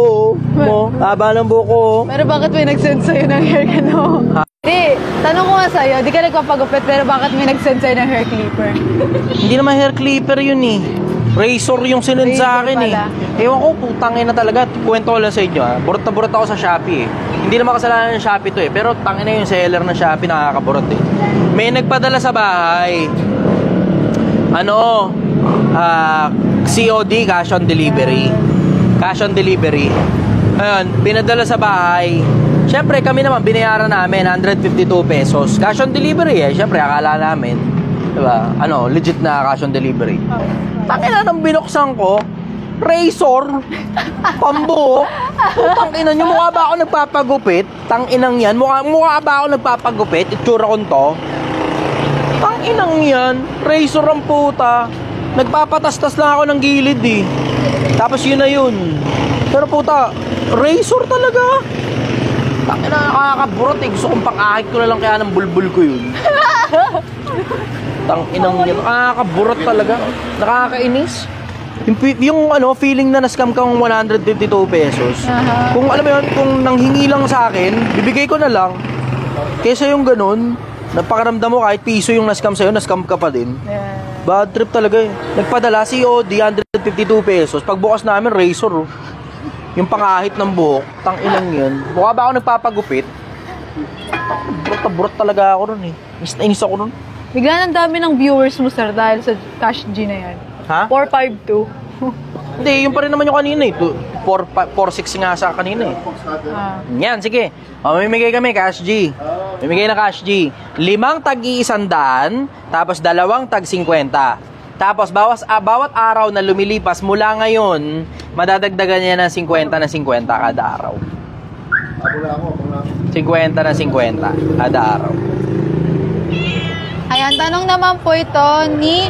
Haba ng buko.
Pero bakit may nag-send sa'yo ng hair ka, no? Hindi, tanong ko nga sa'yo, di ka nagpapagupit, pero bakit may nag-send sa'yo ng hair clipper?
Hindi naman hair clipper yun Razor yung sinend sa akin Ewan ko, putangin na talaga. Kwento ko lang sa inyo Burot na burot ako sa Shopee Hindi naman kasalanan ng Shopee to pero tangin na yung seller ng Shopee nakakaburot May nagpadala sa bahay COD, cash on delivery. Cash on delivery. Ayun, pinadala sa bahay. Siyempre kami naman binayaran namin 152 pesos. Cash on delivery Siyempre akala namin, diba? Legit na cash on delivery. Tangina nang binuksan ko, razor, pambuhok. Tangina nyo, mukha ba ako nagpapagupit? Tanginang yan, mukha ba ako nagpapagupit? Itsura ko to. Tanginang yan, razor ang puta. Nagpapatastas lang ako ng gilid Tapos yun na yun. Pero puta, razor talaga. Tangina, nakakaburot Gusto kong pang-ahit ko na lang kaya ng bulbul ko yun. Tanginang yan, nakakaburot talaga. Nakakainis. Yung feeling na na-scam kang 152 pesos. Kung alam mo yun, kung nanghingi lang sa akin, bibigay ko na lang. Kesa yung ganun, nagpakaramdam mo kahit piso yung na-scam sa'yo, na-scam ka pa din. Bad trip talaga Nagpadala COD 152 pesos. Pagbukas namin, razor yung pangahit ng buhok. Tanginang yan. Mukha ba ako nagpapagupit? Burot talaga ako ron Inis ako ron.
Bigla ng dami ng viewers mo, sir, dahil sa Cash G na yan. 452.
Hindi, yun pa rin naman yung kanina 4.6 nga sa kanina Yan, sige. Mamimigay kami, Cash G. Mamimigay na Cash G. 5 tag-100, tapos 2 tag-50. Tapos, bawat araw na lumilipas mula ngayon, madadagdagan niya ng 50 na 50 kada araw. 50 na 50 kada araw.
Ayan, tanong naman po ito ni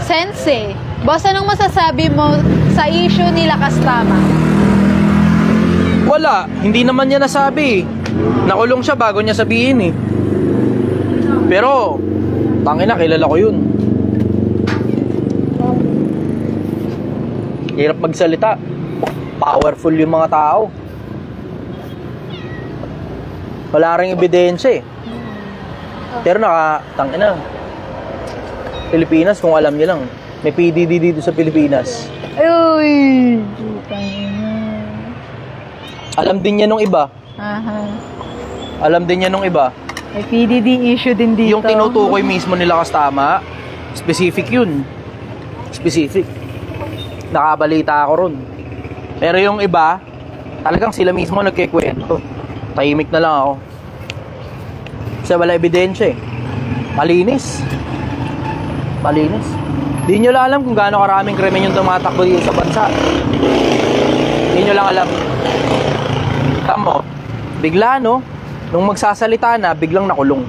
Sensei. Boss, anong masasabi mo sa issue ni Lakas Tama?
Wala, hindi naman niya nasabi. Nakulong siya bago niya sabihin eh. Pero, tangina, kilala ko yun. Hirap magsalita. Powerful yung mga tao. Wala ring ebidensya eh. Pero tangina. Pilipinas, kung alam niyo lang, may PDD dito sa Pilipinas.
Uy!
Alam din niya nung iba.
Aha.
Alam din niya nung iba.
May PDD issue din dito.
Yung tinutukoy mismo ni Lakas Tama, specific yun. Specific. Nakabalita ako ron. Pero yung iba, talagang sila mismo nagkikwento. Tahimik na lang ako. Kasi wala ebidensya eh. Malinis. Malinis. Di nyo lang alam kung gaano karaming krimen yung tumatakbo dito sa bansa. Di nyo lang alam. Tamo, bigla no, nung magsasalita na, biglang nakulong.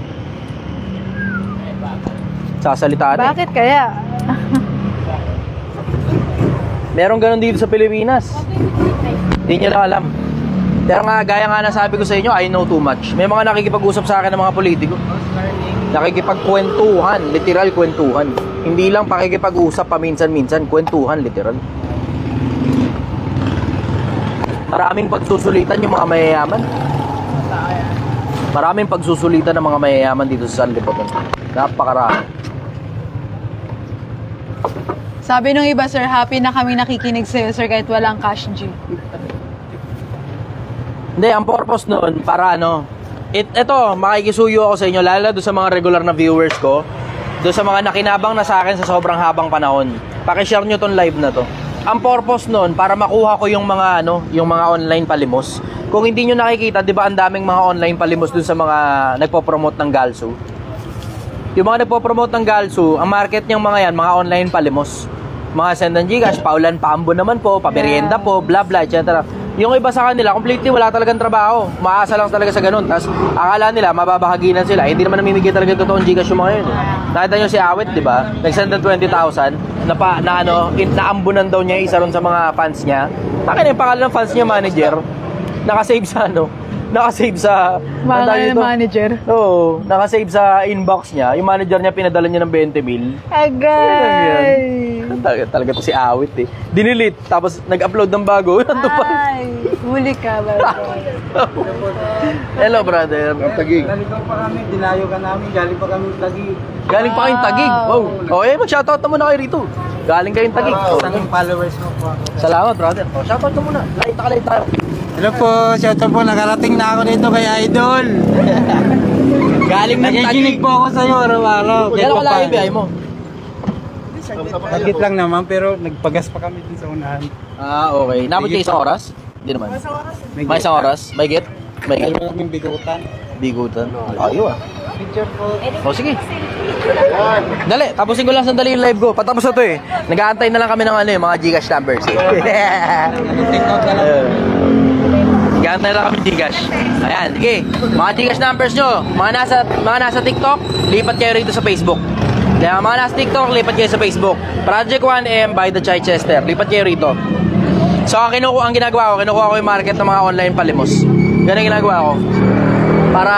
Sasalita na.
Bakit kaya?
Meron ganun dito sa Pilipinas. Di nyo lang alam. Pero nga, gaya nga nasabi ko sa inyo, I know too much. May mga nakikipag-usap sa akin ng mga politiko. Nakikipagkwentuhan, literal kwentuhan. Hindi lang pakikipag-usap paminsan-minsan, kwentuhan, literal. Maraming pagsusulitan yung mga mayayaman. Maraming pagsusulitan ng mga mayayaman dito sa Sanlibutan. Napakarami.
Sabi nung iba, sir, happy na kami nakikinig sa'yo, sir, kahit walang cash G.
Hindi, ang purpose noon, para ano, ito, makikisuyo ako sa inyo, lalo doon sa mga regular na viewers ko, doon sa mga nakinabang na sa akin sa sobrang habang panahon. Pakishare nyo tong live na to. Ang purpose noon, para makuha ko yung mga, yung mga online palimos. Kung hindi nyo nakikita, di ba ang daming mga online palimos doon sa mga nagpo-promote ng Galsu? Yung mga nagpo-promote ng Galsu, ang market niyang mga yan, mga online palimos. Mga send ng Gcash, paulan, paambo naman po, pamerienda po, bla bla, etc. Yung iba sa kanila, completely wala talagang trabaho. Maasa lang talaga sa ganun. Tapos, akala nila, mababahaginan sila. Hindi naman namimigay talaga totoong Gcash yung mga yun. Nakita nyo si Awit, di ba? Nag-send ng 20,000, naambunan daw niya isa ron sa mga fans niya. Takin yung pangalan ng fans niya, manager. Nakasave sa nakasave sa
manager.
Oo, nakasave sa inbox niya. Yung manager niya pinadala niya ng 20,000.
Agay!
Talaga to si Awit eh. Dinilit, tapos nag-upload ng bago.
Ay, huli ka ba?
Hello, brother.
Tagig.
Nalito pa kami, dinayo ka namin, galing pa kami Taguig.
Galing pa kayong Taguig. Wow. Okay, mag-shoutout na muna kayo rito. Galing kayong Taguig.
Saan yung followers mo po ako?
Salamat, brother. Shoutout na muna. Light tayo.
Hello po, shoutout po, nakarating na ako dito kay Idol.
Galing ng Taguig.
Nakikinig po ako sa'yo araw-araw.
Gano'n ka lang ibigay mo?
Saglit lang naman, pero nagpagas pa kami din sa unahan.
Ah, okay. Nabot kayo isang oras? Hindi naman. May isang oras? May get? May get?
Ayaw namin bigutan.
Bigutan. Ayaw ah.
Picture po.
O sige. Dali, tapusin ko lang sandali yung live ko. Patapos na to eh. Nag-aantay na lang kami ng mga Gcash numbers eh.
Take out na lang.
Nag-aantay na lang kami Gcash. Ayan, sige. Mga Gcash numbers nyo, mga nasa TikTok, lipat kayo rito sa Facebook. Kaya mga nasa TikTok, lipat kayo sa Facebook. Project 1M by the Chichester. Lipat kayo rito. So, ang ginagawa ko yung market ng mga online palimos. Yan ang ginagawa ko. Para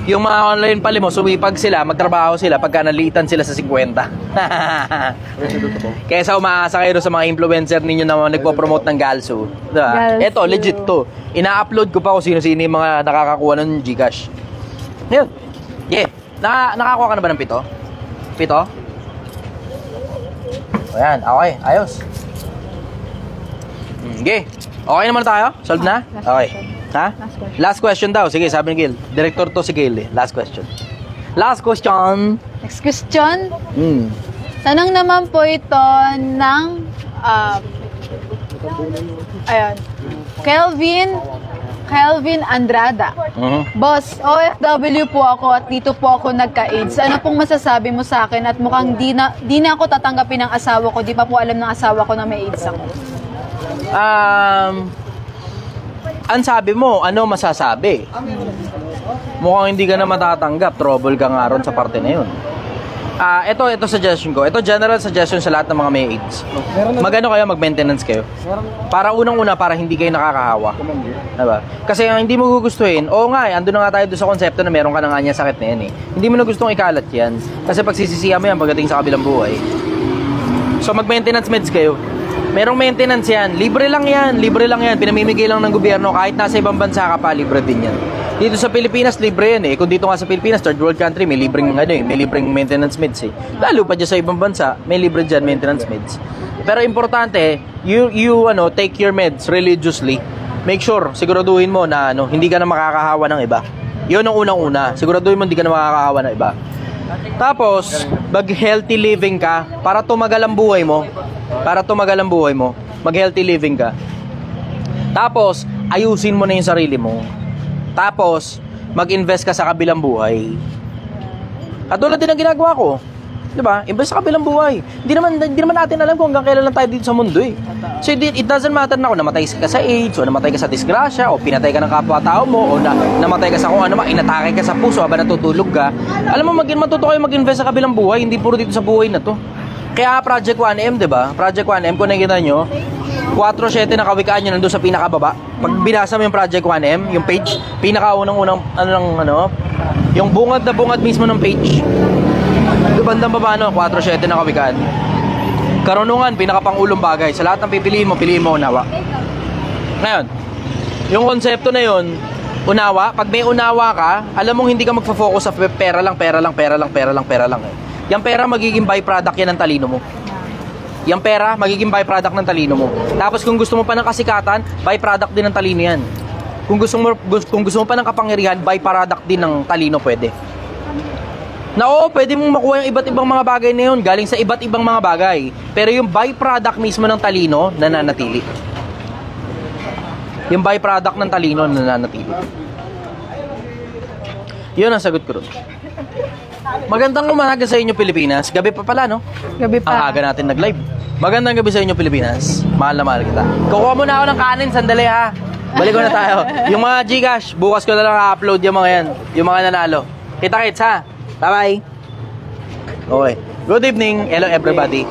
yung mga online palimos, sumipag sila, magtrabaho sila pagka nalitan sila sa 50. Kaysa umaasa kayo sa mga influencer ninyo na nagpo-promote ng Galsu. Diba? Ito, legit to. Ina-upload ko pa kung sino-sino yung mga nakakakuha ng Gcash. Yun. Yeah. Nakakuha ka na ba ng 7? Ayan, okay, ayos. Okay. Okay naman tayo? Solve na? Okay. Ha? Last question daw. Sige, sabi ni Gil. Director to si Gil eh. Last question. Last question.
Next question.
Hmm.
Tanong naman po ito ng Ayan. Kelvin Andrada. Boss, OFW po ako at dito po ako nagka-AIDS. Ano pong masasabi mo sa akin at mukhang di na ako tatanggapin ng asawa ko. Di pa po alam ng asawa ko na may AIDS ako.
Ang sabi mo, ano masasabi? Mukhang hindi ka na matatanggap. Trouble ka nga ron sa parte na yun. Ito suggestion ko. Ito general suggestion sa lahat ng mga may AIDS. Magano kayo, mag-maintenance kayo. Para unang-una, para hindi kayo nakakahawa. Diba? Kasi ang hindi mo gugustuhin, oo nga, andun na nga tayo doon sa konsepto na meron ka na nga niya sakit na yan eh. Hindi mo na gustong ikalat yan. Kasi pagsisisihan mo yan pagdating sa kabilang buhay. So mag-maintenance meds kayo. Merong maintenance yan. Libre lang yan. Libre lang yan. Pinamimigay lang ng gobyerno. Kahit nasa ibang bansa ka pa, libre din yan. Dito sa Pilipinas, libre yan eh. Kung dito nga sa Pilipinas, third world country, may libreng, may libreng maintenance meds eh. Lalo pa dyan sa ibang bansa, may libre dyan maintenance meds. Pero importante, you take your meds religiously. Make sure, siguraduhin mo na hindi ka na makakahawa ng iba. Yun ang unang-una. Siguraduhin mo hindi ka na makakahawa ng iba. Tapos, mag-healthy living ka para tumagal ang buhay mo. Mag-healthy living ka. Tapos, ayusin mo na yung sarili mo. Tapos, mag-invest ka sa kabilang buhay. Katulad din ang ginagawa ko. 'Di ba? Invest sa kabilang buhay. Hindi naman natin alam kung hanggang kailan lang tayo dito sa mundo eh. So it doesn't matter na kung namatay ka sa AIDS, o namatay ka sa disgrasya, o pinatay ka ng kapwa-tao mo, o namatay ka sa kung ano, inatake ka sa puso habang natutulog ka. Alam mo, matuto kayo mag-invest sa kabilang buhay, hindi puro dito sa buhay na to. Kaya Project 1M, 'di ba? Project 1M, kung nakikita nyo, 4-7 na kawikaan nyo nandun sa pinakababa. Pag binasa mo yung Project 1M, yung page, pinakaunang-unang, yung bungad na bungad mismo ng page. Bandang baba, 4-7 na kawikaan. Karunungan, pinakapangulong bagay. Sa lahat ng piliin mo unawa. Ngayon, yung konsepto na yun, unawa, pag may unawa ka, alam mong hindi ka magfo-focus sa pera lang eh. Yung pera, magiging byproduct yan ng talino mo. Yung pera, magiging byproduct ng talino mo. Tapos kung gusto mo pa ng kasikatan, byproduct din ng talino yan. Kung gusto mo pa ng kapangyarihan, byproduct din ng talino pwede. Na oo, pwede mong makuha yung iba't ibang mga bagay na yun, galing sa iba't ibang mga bagay. Pero yung byproduct mismo ng talino, nananatili. Yung byproduct ng talino, nananatili. Yun ang sagot ko ron. Magandang umaga sa inyo, Pilipinas. Gabi pa pala, no?
Gabi pa.
Ang aga natin nag-live. Magandang gabi sa inyo, Pilipinas. Mahal na mahal kita. Kukuha muna ako ng kanin, sandali ha. Balik ko na tayo. Yung mga Gcash, bukas ko na lang i-upload yung mga yan. Yung mga nanalo. Kita-kits ha. Bye-bye. Okay. Good evening. Hello everybody.